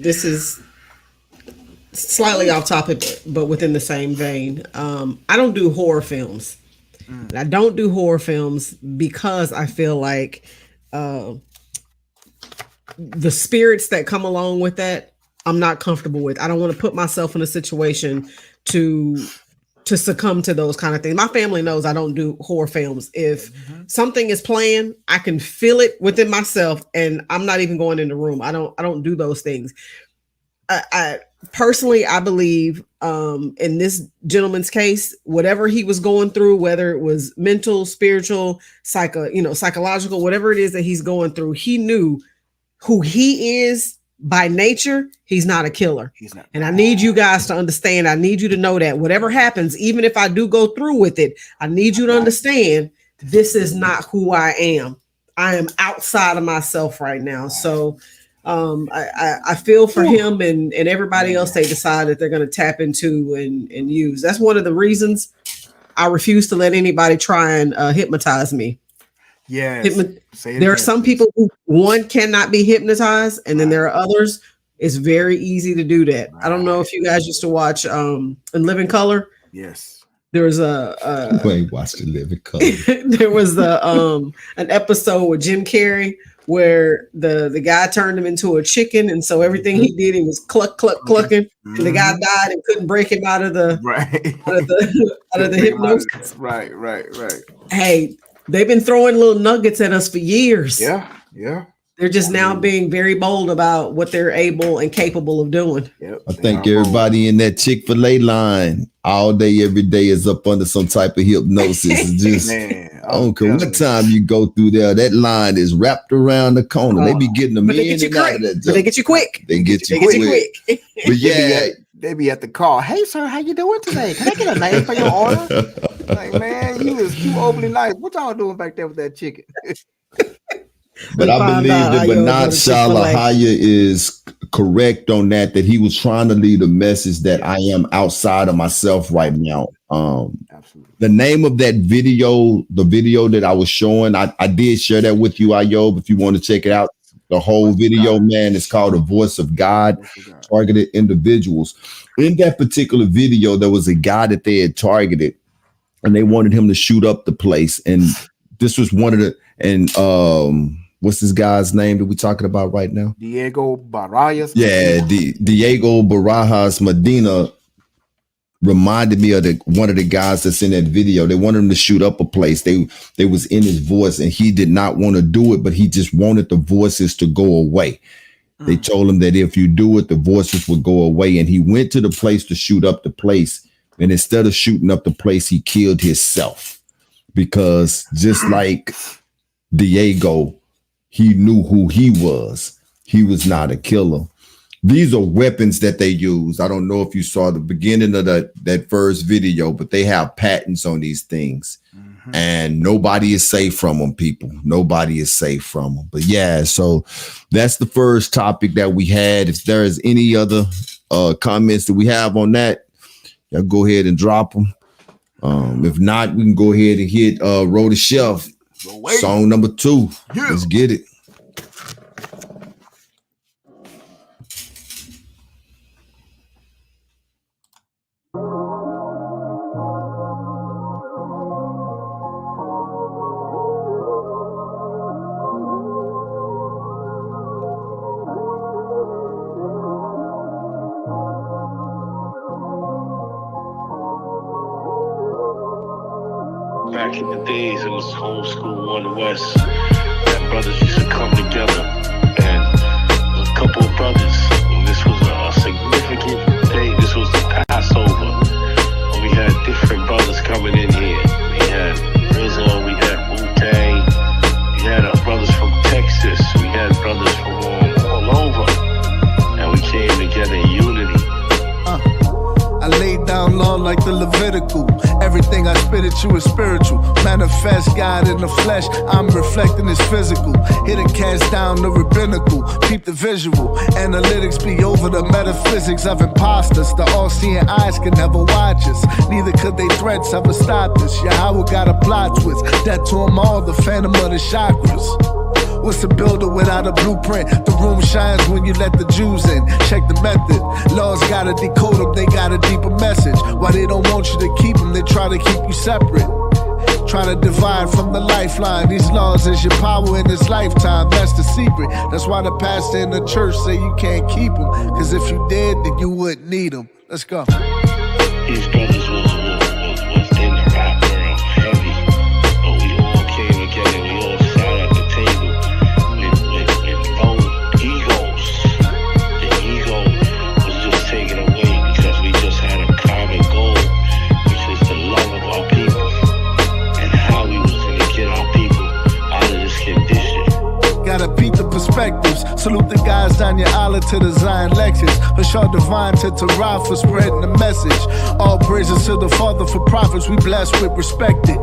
This is slightly off topic, but within the same vein. I don't do horror films. And I don't do horror films because I feel like the spirits that come along with that, I'm not comfortable with. I don't want to put myself in a situation to succumb to those kind of things. My family knows I don't do horror films. If something is playing, I can feel it within myself, and I'm not even going in the room. I don't do those things. I personally, I believe in this gentleman's case, whatever he was going through, whether it was mental, spiritual, psychological, whatever it is that he's going through, he knew who he is by nature. He's not a killer. He's not. And I need you guys to understand. I need you to know that whatever happens, even if I do go through with it, I need you to understand this is not who I am. I am outside of myself right now. So I feel for him and everybody else they decide that they're going to tap into and use. That's one of the reasons I refuse to let anybody try and hypnotize me. Yes. There are some people who, one, cannot be hypnotized, and then there are others. It's very easy to do that. I don't know if you guys used to watch In Living Color. Yes. There was watch The Living Color. There was an episode with Jim Carrey where the guy turned him into a chicken, and so everything he did, he was clucking, and the guy died and couldn't break him out of the out of the hypnosis. Right. Hey, they've been throwing little nuggets at us for years. Yeah. They're just now being very bold about what they're able and capable of doing. I think everybody in that Chick-fil-A line all day, every day is up under some type of hypnosis. It's just, I don't care what time you go through there, that line is wrapped around the corner. They be getting them in and out of that. But they get you quick. They get you quick. But yeah, they be at the call. Hey, sir, how you doing today? Can I get a name for your order? Like, man, you overly nice. What y'all doing back there with that chicken? But I believe that Bernard Shalahaya is correct on that he was trying to leave a message that I am outside of myself right now. Absolutely. The name of that video, the video that I was showing, I did share that with you, Ayob, if you want to check it out. The whole video, man, is called The Voice of God, Targeted Individuals. In that particular video, there was a guy that they had targeted, and they wanted him to shoot up the place. And this was one of the, and what's this guy's name that we're talking about right now? Diego Barajas. Yeah, Diego Barajas Medina reminded me of one of the guys that's in that video. They wanted him to shoot up a place. They was in his voice, and he did not want to do it, but he just wanted the voices to go away. They told him that if you do it, the voices would go away. And he went to the place to shoot up the place. And instead of shooting up the place, he killed himself. Because just like Diego, he knew who he was. He was not a killer. These are weapons that they use. I don't know if you saw the beginning of that first video, but they have patents on these things. And nobody is safe from them, people. Nobody is safe from them. But yeah, so that's the first topic that we had. If there is any other comments that we have on that, y'all go ahead and drop them. If not, we can go ahead and hit Roll the Shelf, song number 2. Yeah. Let's get it. Back in the days, it was homeschool One West. And brothers used to come together, and a couple of brothers. And this was a significant day. This was the Passover. And we had different brothers coming in here. We had Rizzo, we had Wu-Tang, we had brothers from Texas, we had brothers from all over, and we came together in unity. I laid down law like the Levitical. Everything I spit at you is spiritual. Manifest God in the flesh, I'm reflecting his physical. Hit and cast down the rabbinical. Keep the visual. Analytics be over the metaphysics of imposters. The all-seeing eyes can never watch us. Neither could they threats ever stop us. Yahweh got a plot twist. That to them all, the phantom of the chakras. What's a builder without a blueprint? The room shines when you let the Jews in. Check the method. Laws gotta decode them, they got a deeper message. Why they don't want you to keep them, they try to keep you separate. Try to divide from the lifeline. These laws is your power in this lifetime. That's the secret. That's why the pastor in the church say you can't keep them. Cause if you did, then you wouldn't need them. Let's go. These brothers was in the rap world heavy. But we all came together, we all sat at the table. Taken away because we just had a common goal, which is the love of our people and how we was going to get our people out of this condition. Gotta beat the perspectives. Salute the guys down your aisle to the Zion Lexus. Bashar Divine to Taraf for spreading the message. All praises to the Father for prophets we blessed with respected.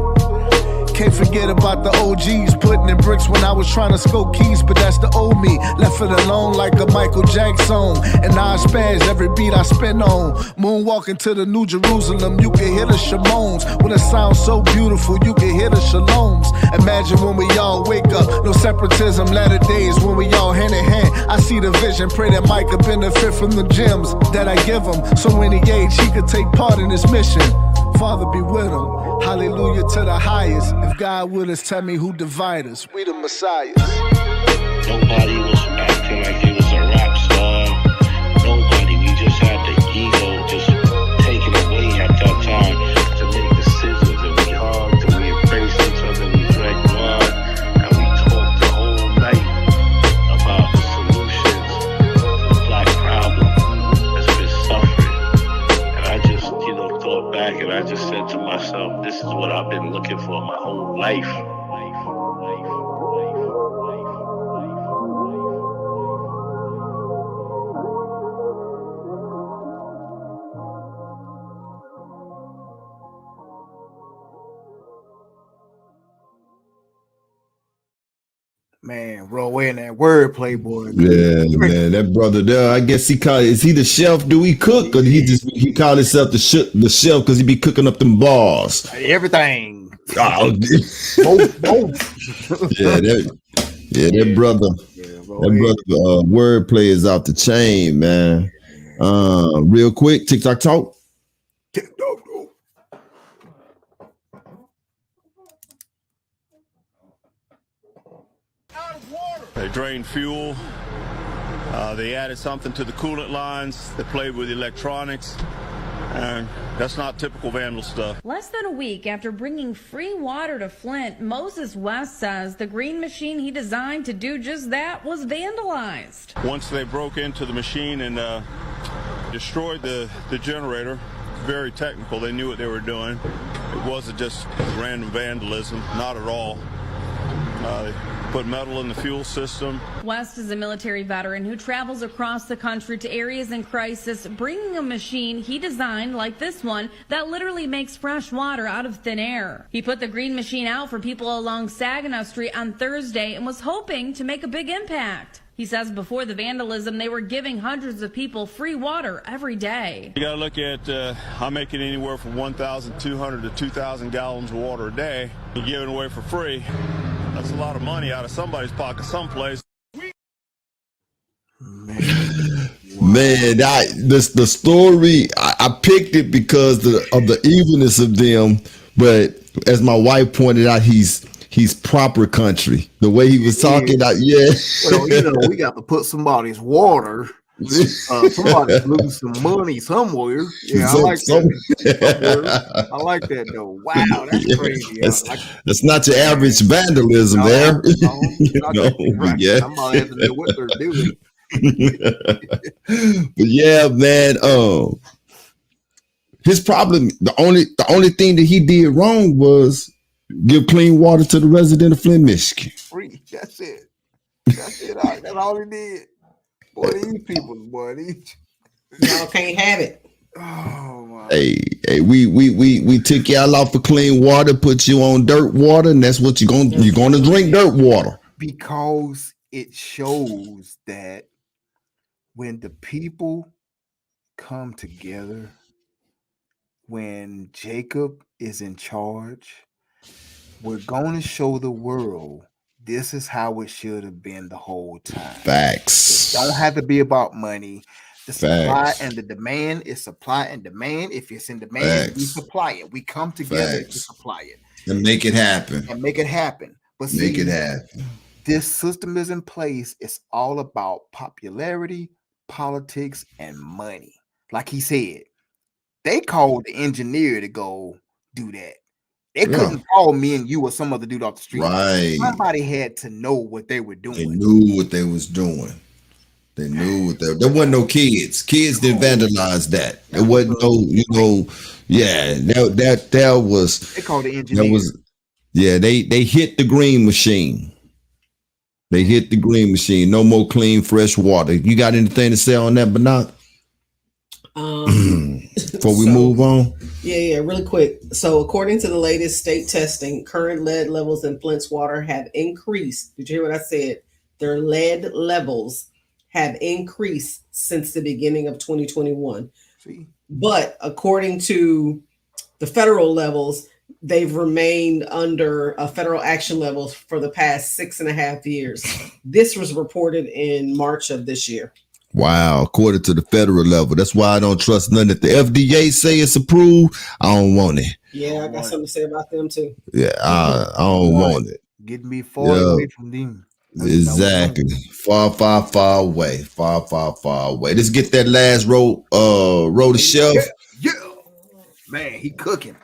Can't forget about the OGs putting in bricks when I was trying to scope keys, but that's the old me. Left it alone like a Michael Jackson song. And now I spaz every beat I spin on. Moonwalking to the New Jerusalem, you can hear the Shamones. When it sounds so beautiful, you can hear the Shaloms. Imagine when we all wake up, no separatism, latter days when we all hand in hand. I see the vision, pray that Micah benefit from the gems that I give him. So any age he could take part in this mission. Father be with him. Hallelujah to the highest. If God with us, tell me who divide us. We the Messiahs. Nobody was acting like it was a rap star. Nobody. We just had the ego just taken away at that time to make decisions. And we hugged and we embraced each other. We drank wine and we talked the whole night about the solutions to the black problem that's been suffering. And I just, thought back and I just said to myself, this is what I've been looking for my whole life. Man, roll in that wordplay, boy. Yeah, man, that brother there. I guess is he the chef? Do he cook, or he call himself the chef because he be cooking up them bars? Everything. Oh, both. that brother. Wordplay is off the chain, man. Real quick, TikTok talk. They drained fuel. They added something to the coolant lines. They played with electronics. And that's not typical vandal stuff. Less than a week after bringing free water to Flint, Moses West says the green machine he designed to do just that was vandalized. Once they broke into the machine and destroyed the generator, very technical, they knew what they were doing. It wasn't just random vandalism, not at all. They put metal in the fuel system. West is a military veteran who travels across the country to areas in crisis, bringing a machine he designed like this one that literally makes fresh water out of thin air. He put the green machine out for people along Saginaw Street on Thursday and was hoping to make a big impact. He says before the vandalism, they were giving hundreds of people free water every day. You got to look at, I'm making anywhere from 1,200 to 2,000 gallons of water a day. You're giving away for free. That's a lot of money out of somebody's pocket someplace. Man, the story, I picked it because of the evilness of them, but as my wife pointed out, he's proper country. The way he was talking, Well, we got to put somebody's water. Somebody lose some money somewhere. Yeah, I like that. I like that though. Wow, that's crazy. That's not your average vandalism there. Yeah. Somebody has to know what they're doing. But yeah, man. His problem, the only thing that he did wrong was give clean water to the resident of Flint, Michigan. Free. That's it. That's all he did. Boy, these people, y'all can't have it. Oh my. Hey, we took y'all off of clean water, put you on dirt water, and that's what you're gonna drink dirt water. Because it shows that when the people come together, when Jacob is in charge, we're going to show the world this is how it should have been the whole time. Facts. It don't have to be about money. The supply and the demand is supply and demand. If it's in demand, we supply it. We come together to supply it. And make it happen. But make it happen. This system is in place. It's all about popularity, politics, and money. Like he said, they called the engineer to go do that. They couldn't call me and you or some other dude off the street. Right. Somebody had to know what they were doing. They knew what they was doing. There wasn't no kids. Kids didn't vandalize that. There wasn't no, that was. They called the engineer. They hit the green machine. They hit the green machine. No more clean, fresh water. You got anything to say on that, Bernard? Before we move on? Yeah, really quick. So according to the latest state testing, current lead levels in Flint's water have increased. Did you hear what I said? Their lead levels have increased since the beginning of 2021. But according to the federal levels, they've remained under federal action levels for the past 6.5 years. This was reported in March of this year. Wow, according to the federal level. That's why I don't trust none that the FDA say it's approved. I don't want it. Yeah, I got something to say about them too. Yeah, I don't want it. Get me far away from them. Exactly. Far away. Far away. Let's get that last row to shelf. Yeah. Man, he cooking.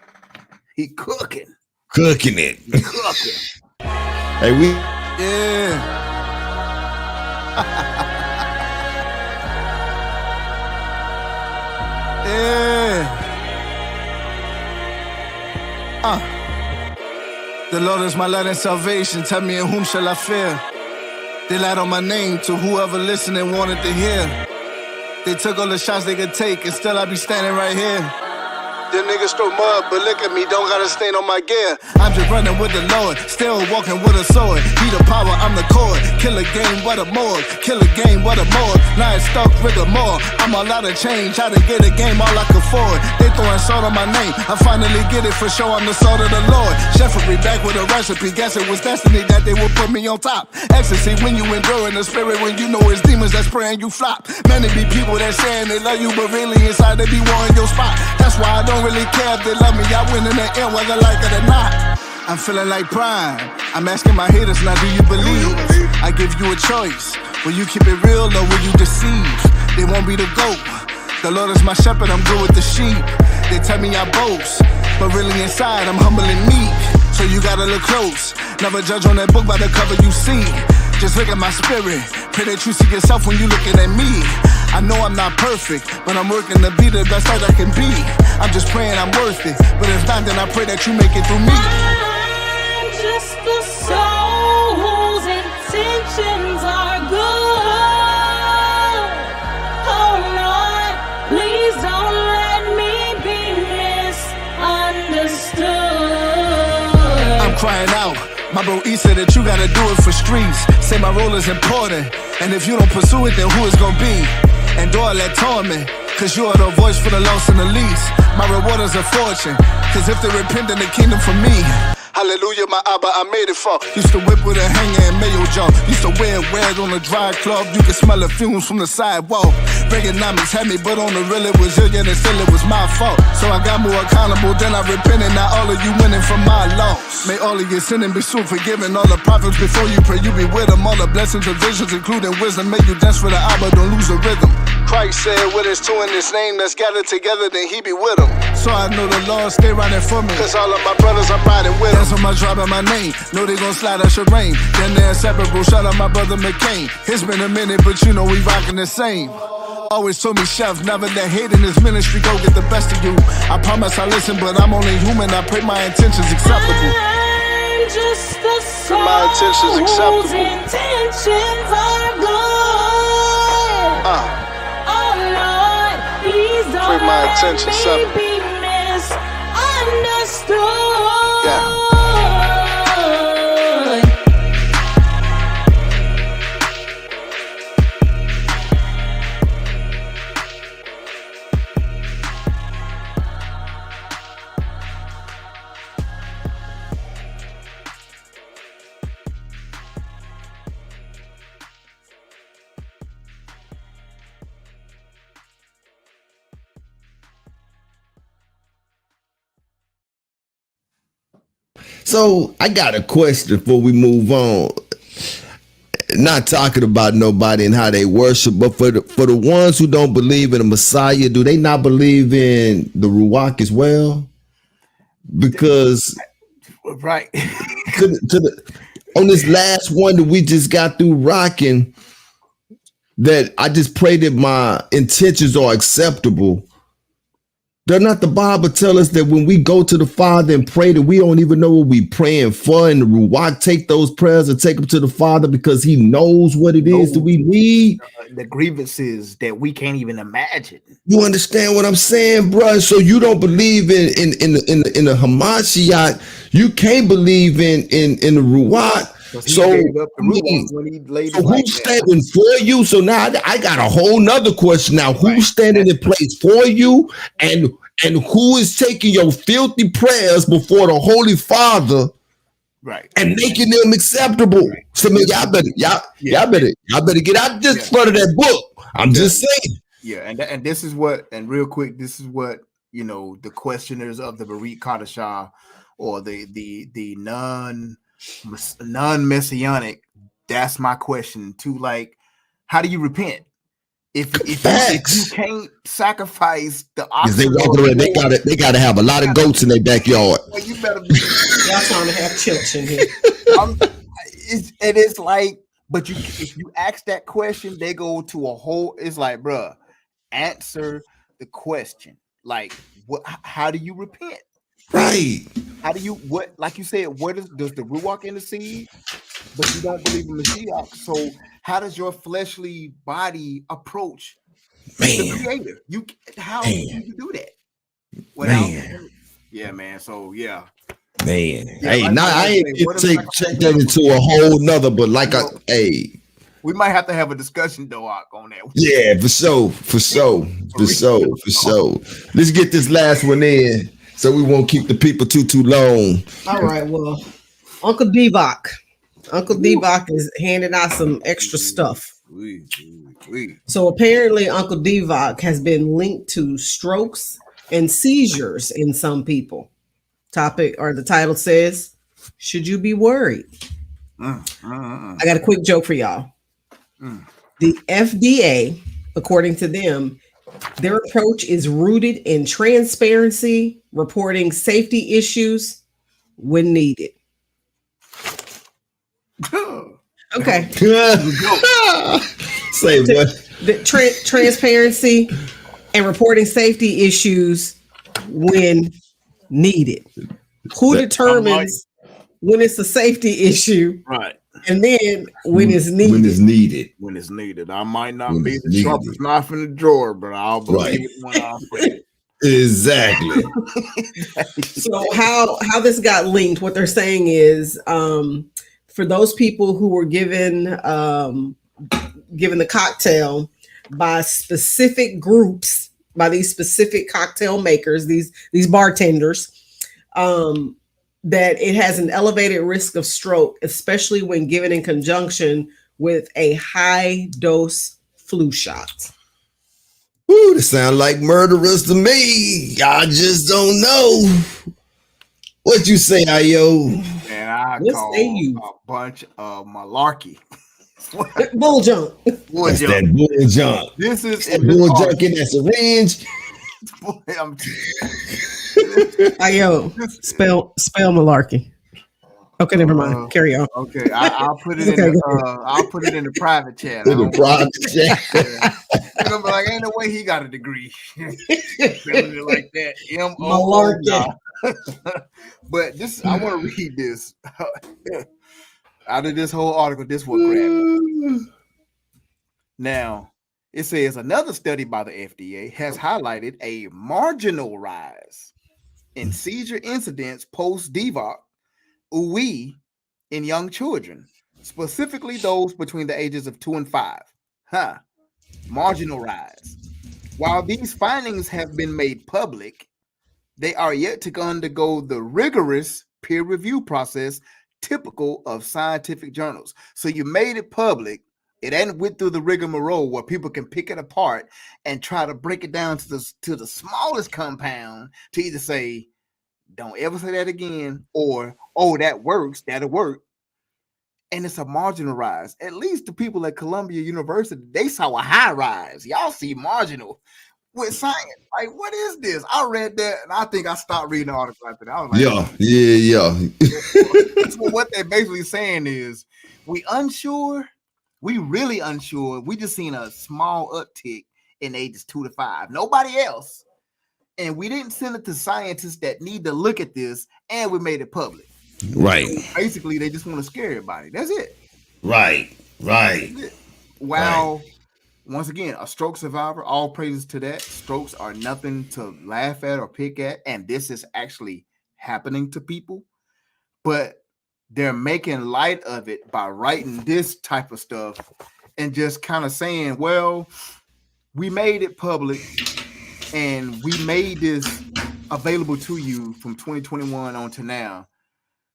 Cooking it. Hey, we. Yeah. The Lord is my light and salvation. Tell me, in whom shall I fear? They lied on my name to whoever listened and wanted to hear. They took all the shots they could take, and still I be standing right here. Them niggas throw mud, but look at me, don't got a stain on my gear. I'm just running with the Lord, still walking with a sword. He the power, I'm the cord. Kill a game, what a morgue. Kill a game, what a morgue. Now it's stuck, rigor more. I'm all out of change, how to get a game, all I can afford. They throwing salt on my name, I finally get it for sure, I'm the sword of the Lord. Cheffery back with a recipe, guess it was destiny that they would put me on top. Ecstasy when you endure in the spirit, when you know it's demons that's praying you flop. Many be people that saying they love you, but really inside they be wanting your spot. That's why I don't really care if they love me, I win in the end whether like it or not. I'm feeling like Prime. I'm asking my haters now, do you believe? I give you a choice. Will you keep it real or will you deceive? They won't be the GOAT. The Lord is my shepherd, I'm good with the sheep. They tell me I boast, but really inside I'm humble and meek. So you gotta look close. Never judge on that book by the cover you see. Just look at my spirit. Pray that you see yourself when you looking at me. I know I'm not perfect, but I'm working to be the best that I can be. I'm just praying I'm worth it, but if not, then I pray that you make it through me. I'm just a soul My bro E said that you gotta do it for streets. Say my role is important, and if you don't pursue it, then who is gonna be? And all that torment, cause you are the voice for the lost and the least. My reward is a fortune, cause if they repent, then the kingdom for me. Hallelujah, my Abba, I made it for. Used to whip with a hanger and mayo jar. Used to wear red on a dry cloth. You could smell the fumes from the sidewalk. Reaganomics had me, but on the real it was your, and still it was my fault. So I got more accountable than I repented. Now all of you winning from my loss. May all of your sinning be soon forgiven. All the prophets before you pray, you be with them. All the blessings and visions, including wisdom, make you dance for the Abba, don't lose the rhythm. Christ said, with his two in his name, let's gather together, then he be with them. So I know the Lord stay riding for me, cause all of my brothers I'm riding with them. That's on my tribe and my name, know they gon' slide out your rain. Then they're inseparable, shout out my brother McCain. It's been a minute, but you know we rockin' the same. Always told me, chef, never let hate in this ministry go get the best of you. I promise I listen, but I'm only human, I pray my intentions acceptable. I'm just a soul my intentions acceptable. whose intentions are good. Oh Lord, please don't Pray my let intentions me acceptable. be misunderstood. Yeah. So I got a question before we move on. Not talking about nobody and how they worship, but for the ones who don't believe in the Messiah, do they not believe in the Ruach as well? Because right on this last one that we just got through rocking, that I just pray that my intentions are acceptable. Does not the Bible tell us that when we go to the Father and pray that we don't even know what we're praying for, and the Ruach take those prayers and take them to the Father because he knows what it is that we need? The grievances that we can't even imagine. You understand what I'm saying, bro? So you don't believe in the Hamashiach, you can't believe in the Ruach. So who's standing for you? So now I got a whole nother question now. Who's standing in place for you, and who is taking your filthy prayers before the Holy Father, right, and making them acceptable? Right. So man, y'all better get out this front of that book. I'm just saying. Yeah, and this is what, and real quick, this is what, you know, the questioners of the Barit Kadashah, or the non-messianic, that's my question too. Like, how do you repent if you can't sacrifice the oxen? They walk around, they gotta have a lot of goats in their backyard. Well, you better be y'all trying to have children here. It's like, but if you ask that question, they go to a whole, it's like, bruh, answer the question. Like, how do you repent? Right. How do you, what, like you said, what does the Ruach intercede? But you don't believe in Mashiach. So how does your fleshly body approach the Creator? How do you do that? Yeah, man. So yeah. Man. Yeah, hey, like now I ain't check that into a whole nother, but like we might have to have a discussion though on that. Yeah, for sure. Let's get this last one in, so we won't keep the people too long. All right, well, Uncle Devok is handing out some extra stuff. So apparently Uncle Devok has been linked to strokes and seizures in some people. The title says, should you be worried? I got a quick joke for y'all. The FDA, according to them, their approach is rooted in transparency, reporting safety issues when needed. Okay. Say what? The transparency and reporting safety issues when needed. Who determines when it's a safety issue? Right. And then when it's needed. When it's needed. I might not be the sharpest knife in the drawer, but I'll believe it when I put it. Exactly. So how this got linked, what they're saying is for those people who were given the cocktail by specific groups, by these specific cocktail makers, these bartenders, that it has an elevated risk of stroke, especially when given in conjunction with a high dose flu shot. Ooh, this sound like murderers to me. I just don't know. What you say, Ayo? And I What call say you? a bunch of malarkey. Bull junk. Bull That's junk. that bull junk. This is That bull junk in that syringe. Ayo, spell malarkey. Okay, never mind. Carry on. Okay, I'll put it in. Okay. I'll put it in the private chat. In the private chat. You're gonna be like, ain't no way he got a degree. Spelling it like that. Malarkey. But this, I want to read this out of this whole article. This what grabbed me. Now it says another study by the FDA has highlighted a marginal rise in seizure incidents post DVOC in young children, specifically those between the ages of 2 and 5. Marginal rise. While these findings have been made public, they are yet to undergo the rigorous peer review process typical of scientific journals. So you made it public. It ain't went through the rigmarole where people can pick it apart and try to break it down to the smallest compound to either say, don't ever say that again, or, oh, that works, that'll work. And it's a marginal rise. At least the people at Columbia University, they saw a high rise. Y'all see marginal with science. Like, what is this? I read that, and I think I stopped reading the article after that. I was like, yeah. So what they're basically saying is, we really unsure. We just seen a small uptick in ages 2 to 5. Nobody else. And we didn't send it to scientists that need to look at this, and we made it public. Right. So basically, they just want to scare everybody. That's it. Right. Wow. Once again, a stroke survivor, all praises to that. Strokes are nothing to laugh at or pick at, and this is actually happening to people. But they're making light of it by writing this type of stuff and just kind of saying, well, we made it public and we made this available to you from 2021 on to now.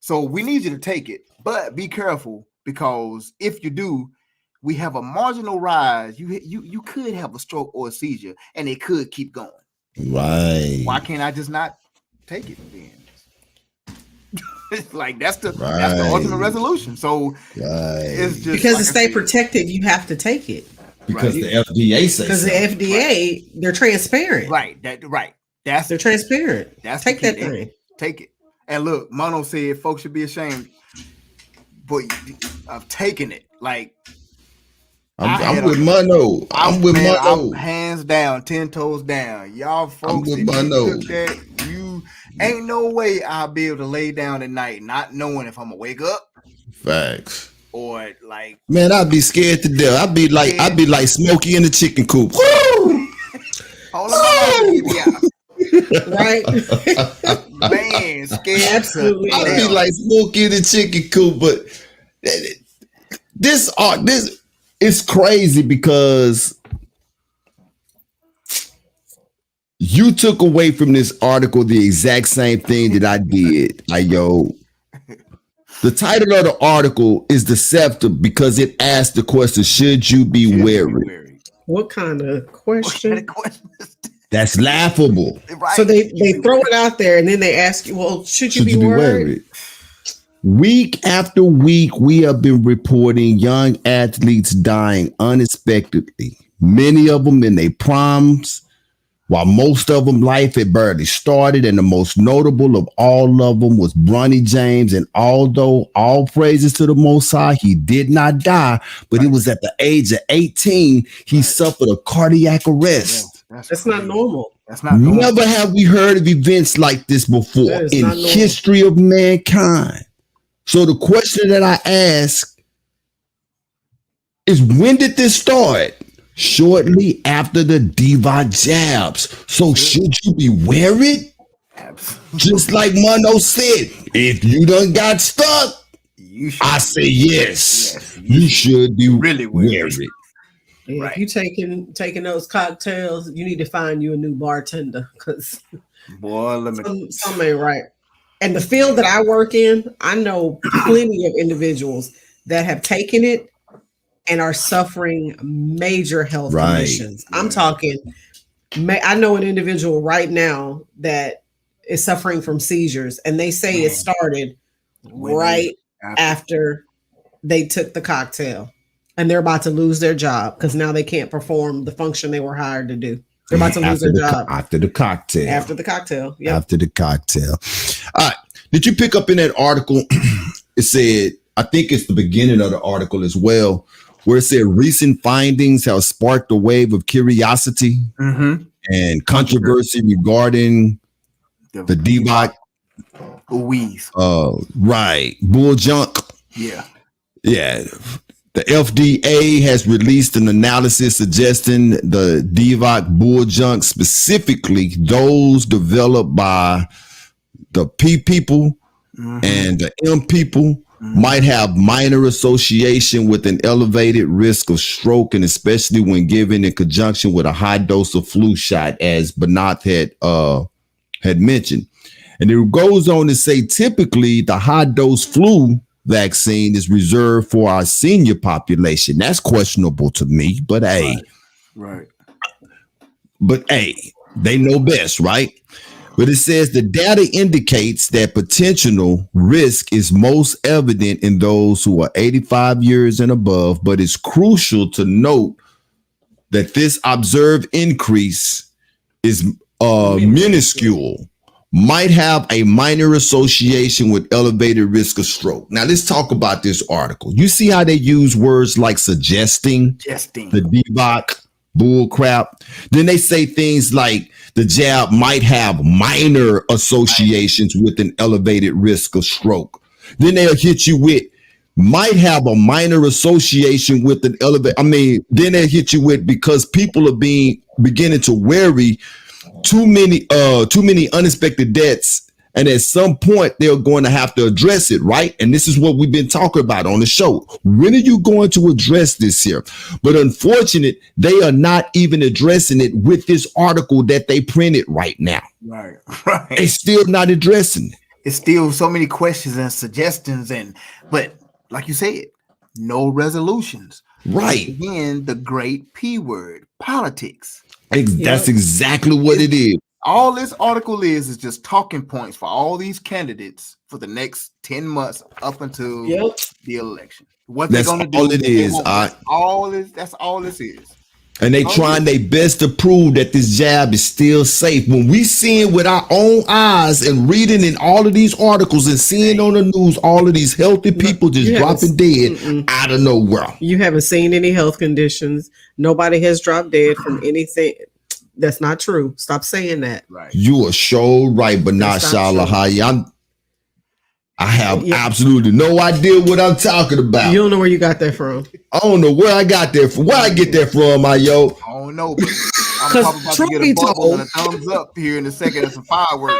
So we need you to take it, but be careful, because if you do, we have a marginal rise. You could have a stroke or a seizure, and it could keep going. Right. Why can't I just not take it then? It's like that's the ultimate resolution. So it's just because to stay protected, you have to take it. Because the FDA says. Because the FDA, they're transparent. Right. They're transparent. That's take that thing. Take it. And look, Mono said folks should be ashamed, but of taking it. Like I'm with Mono. I'm with Mono. Hands down, 10 toes down. Y'all folks, I'm with Mono. You ain't no way I'll be able to lay down at night not knowing if I'm gonna wake up. Facts. Or like, man, I'd be scared to death. I'd be like Smokey in the chicken coop. Hold on, right? Man, scared. Absolutely. I'd be like Smokey in the chicken coop, but this is crazy because you took away from this article the exact same thing that I did. Like, yo, the title of the article is deceptive because it asks the question, should you be wary? What kind of question? That's laughable. Right. So they throw it out there and then they ask you, well, should you be worried? Week after week, we have been reporting young athletes dying unexpectedly. Many of them in their primes, while most of them life had barely started. And the most notable of all of them was Bronny James. And although all praises to the Most High, he did not die, but it was at the age of 18, he suffered a cardiac arrest. That's not normal. That's not normal. Never have we heard of events like this before in history of mankind. So the question that I ask is, when did this start? shortly after the DVOT jabs. So should you be worried? Just like Mono said, if you done got stuck, I say yes. You should be really worried. Yeah, if you taking those cocktails, you need to find you a new bartender because something ain't right. And the field that I work in, I know plenty of individuals that have taken it and are suffering major health conditions. I'm talking. I know an individual right now that is suffering from seizures, and they say it started right after they took the cocktail. And they're about to lose their job because now they can't perform the function they were hired to do. They're about to lose their job. After the cocktail. After the cocktail. Yep. After the cocktail. All right. Did you pick up in that article? It said, I think it's the beginning of the article as well, where it said recent findings have sparked a wave of curiosity and controversy regarding the DVOT. Right. Bull junk. Yeah. Yeah. The FDA has released an analysis suggesting the DVOT bull junk, specifically those developed by the P people and the M people, might have minor association with an elevated risk of stroke, and especially when given in conjunction with a high dose of flu shot, as Banath had mentioned. And it goes on to say, typically the high dose flu vaccine is reserved for our senior population. That's questionable to me, but hey, they know best, right? But it says the data indicates that potential risk is most evident in those who are 85 years and above, but it's crucial to note that this observed increase is minuscule, might have a minor association with elevated risk of stroke. Now let's talk about this article. You see how they use words like suggesting. The DVOT bull crap. Then they say things like the jab might have minor associations with an elevated risk of stroke. Then they'll hit you with might have a minor association with an elevated. Then they'll hit you with because people are beginning to worry too many unexpected deaths, and at some point they're going to have to address it, right? And this is what we've been talking about on the show. When are you going to address this here? But unfortunately, they are not even addressing it with this article that they printed right now. Right. They're still not addressing it. It's still so many questions and suggestions, but like you said, no resolutions. Right. Again, the great P word, politics. That's exactly what it is. All this article is just talking points for all these candidates for the next 10 months up until the election. What they're going to do. All it is. That's all this is. And they trying their best to prove that this jab is still safe. When we seeing with our own eyes and reading in all of these articles and seeing on the news all of these healthy people just dropping dead out of nowhere. You haven't seen any health conditions. Nobody has dropped dead from anything. That's not true. Stop saying that. Right. You are so right, but not Shalahaya. I have absolutely no idea what I'm talking about. You don't know where you got that from. I don't know where I got that from. Where I get that from, my yo? I don't know, but I'm probably about to get a bubble and a thumbs up here in a second and some fireworks.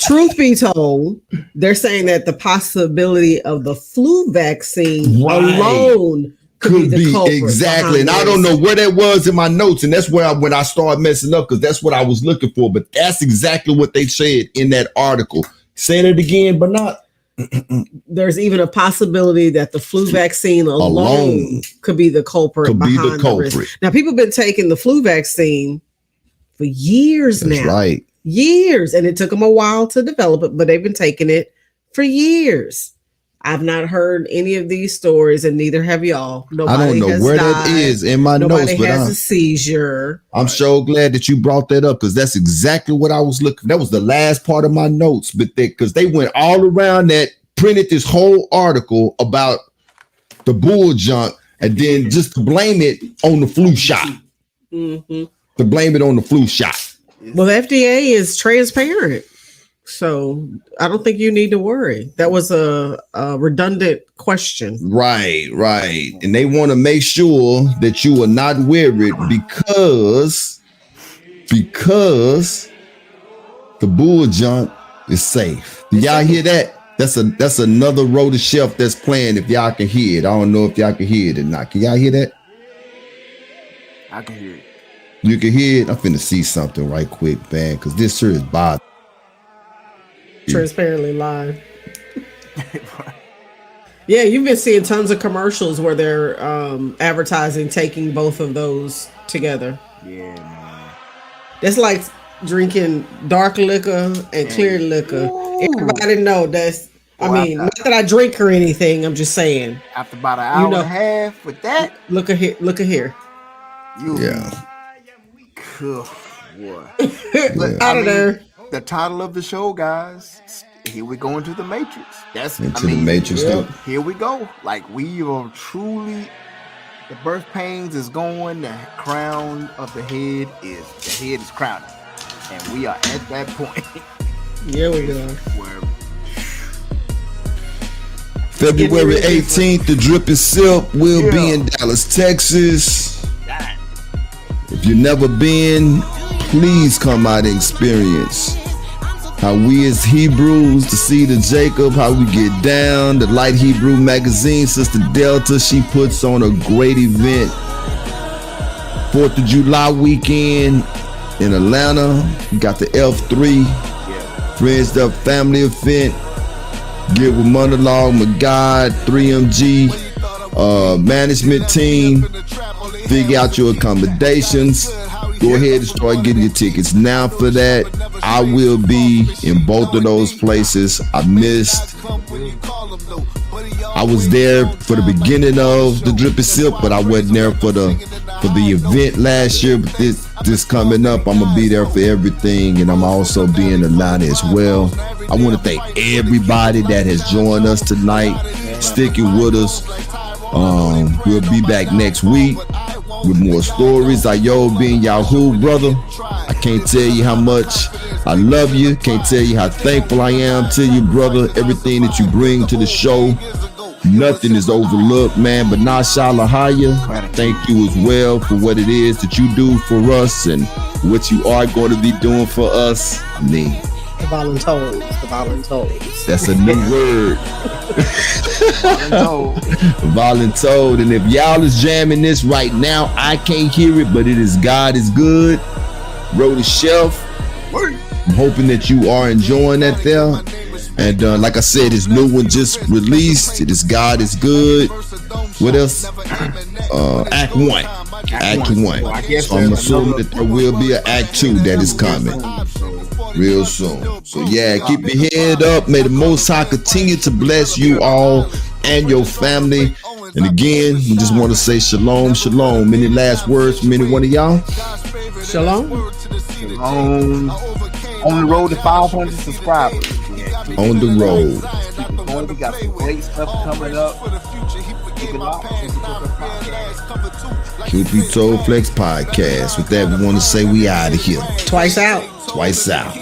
Truth be told, they're saying that the possibility of the flu vaccine alone could be exactly. And I don't know where that was in my notes, and that's where when I started messing up, because that's what I was looking for. But that's exactly what they said in that article. Say that again, but not. There's even a possibility that the flu vaccine alone could be the culprit behind the risk. Now, people have been taking the flu vaccine for years now. Right. Years. And it took them a while to develop it, but they've been taking it for years. I've not heard any of these stories, and neither have y'all. Nobody I don't know where that is in my notes. Nobody has a seizure. I'm so glad that you brought that up, because that's exactly what I was looking. That was the last part of my notes, but because they went all around that, printed this whole article about the bull junk, and then just to blame it on the flu shot. Mm-hmm. To blame it on the flu shot. Well, the FDA is transparent. So I don't think you need to worry. That was a redundant question. Right. And they want to make sure that you are not worried because the bull jump is safe. Do y'all hear that? That's another rotor shelf that's playing. If y'all can hear it, I don't know if y'all can hear it or not. Can y'all hear that? I can hear it. You can hear it. I'm finna see something right quick, man, because this sure is bothering. Transparently live. Yeah, you've been seeing tons of commercials where they're advertising taking both of those together. Yeah, man. That's like drinking dark liquor and clear liquor. Ooh. Everybody know that's. I mean, not that I drink or anything. I'm just saying. After about an hour and a half with that, look at here. Cool. Boy. Out of there. The title of the show, guys. Here we go into the Matrix. The Matrix. Here we go. Like we are truly. The birth pains is going. The crown of the head is crowning, and we are at that point. Yeah, we are. February 18th, the Drip and Silk will be in Dallas, Texas. If you've never been, please come out and experience how we as Hebrews, the seed of Jacob, how we get down. The Light Hebrew magazine, Sister Delta, she puts on a great event. 4th of July weekend in Atlanta. We got the F3 Friends Up Family event. Get with Monologue, McGod, 3MG, management team. Figure out your accommodations. Go ahead and start getting your tickets now for that. I will be in both of those places. I was there for the beginning of the Drip and Silk, but I wasn't there for the event last year. But this coming up, I'm gonna be there for everything, and I'm also be in Atlanta as well. I want to thank everybody that has joined us tonight, sticking with us. We'll be back next week with more stories. Ayobi and Yahoo, brother. I can't tell you how much I love you. Can't tell you how thankful I am to you, brother. Everything that you bring to the show, nothing is overlooked, man. But Nasha Lahaya, thank you as well for what it is that you do for us and what you are going to be doing for us. I mean, the voluntold. That's a new word. Voluntold. And if y'all is jamming this right now, I can't hear it, but it is God is good. Road Shelf. I'm hoping that you are enjoying that there. And like I said, this new one just released. It is God is good. What else? Act 1. Act 1. So I'm assuming that there will be an Act 2 that is coming real soon. So yeah, keep your head up. May the Most High continue to bless you all and your family. And again, we just want to say shalom, shalom. Any last words from any one of y'all? Shalom. On the road to 500 subscribers. On the road. We got some great stuff coming up. Truth Be Told Flex Podcast. With that, we want to say we out of here. Twice out. Twice out.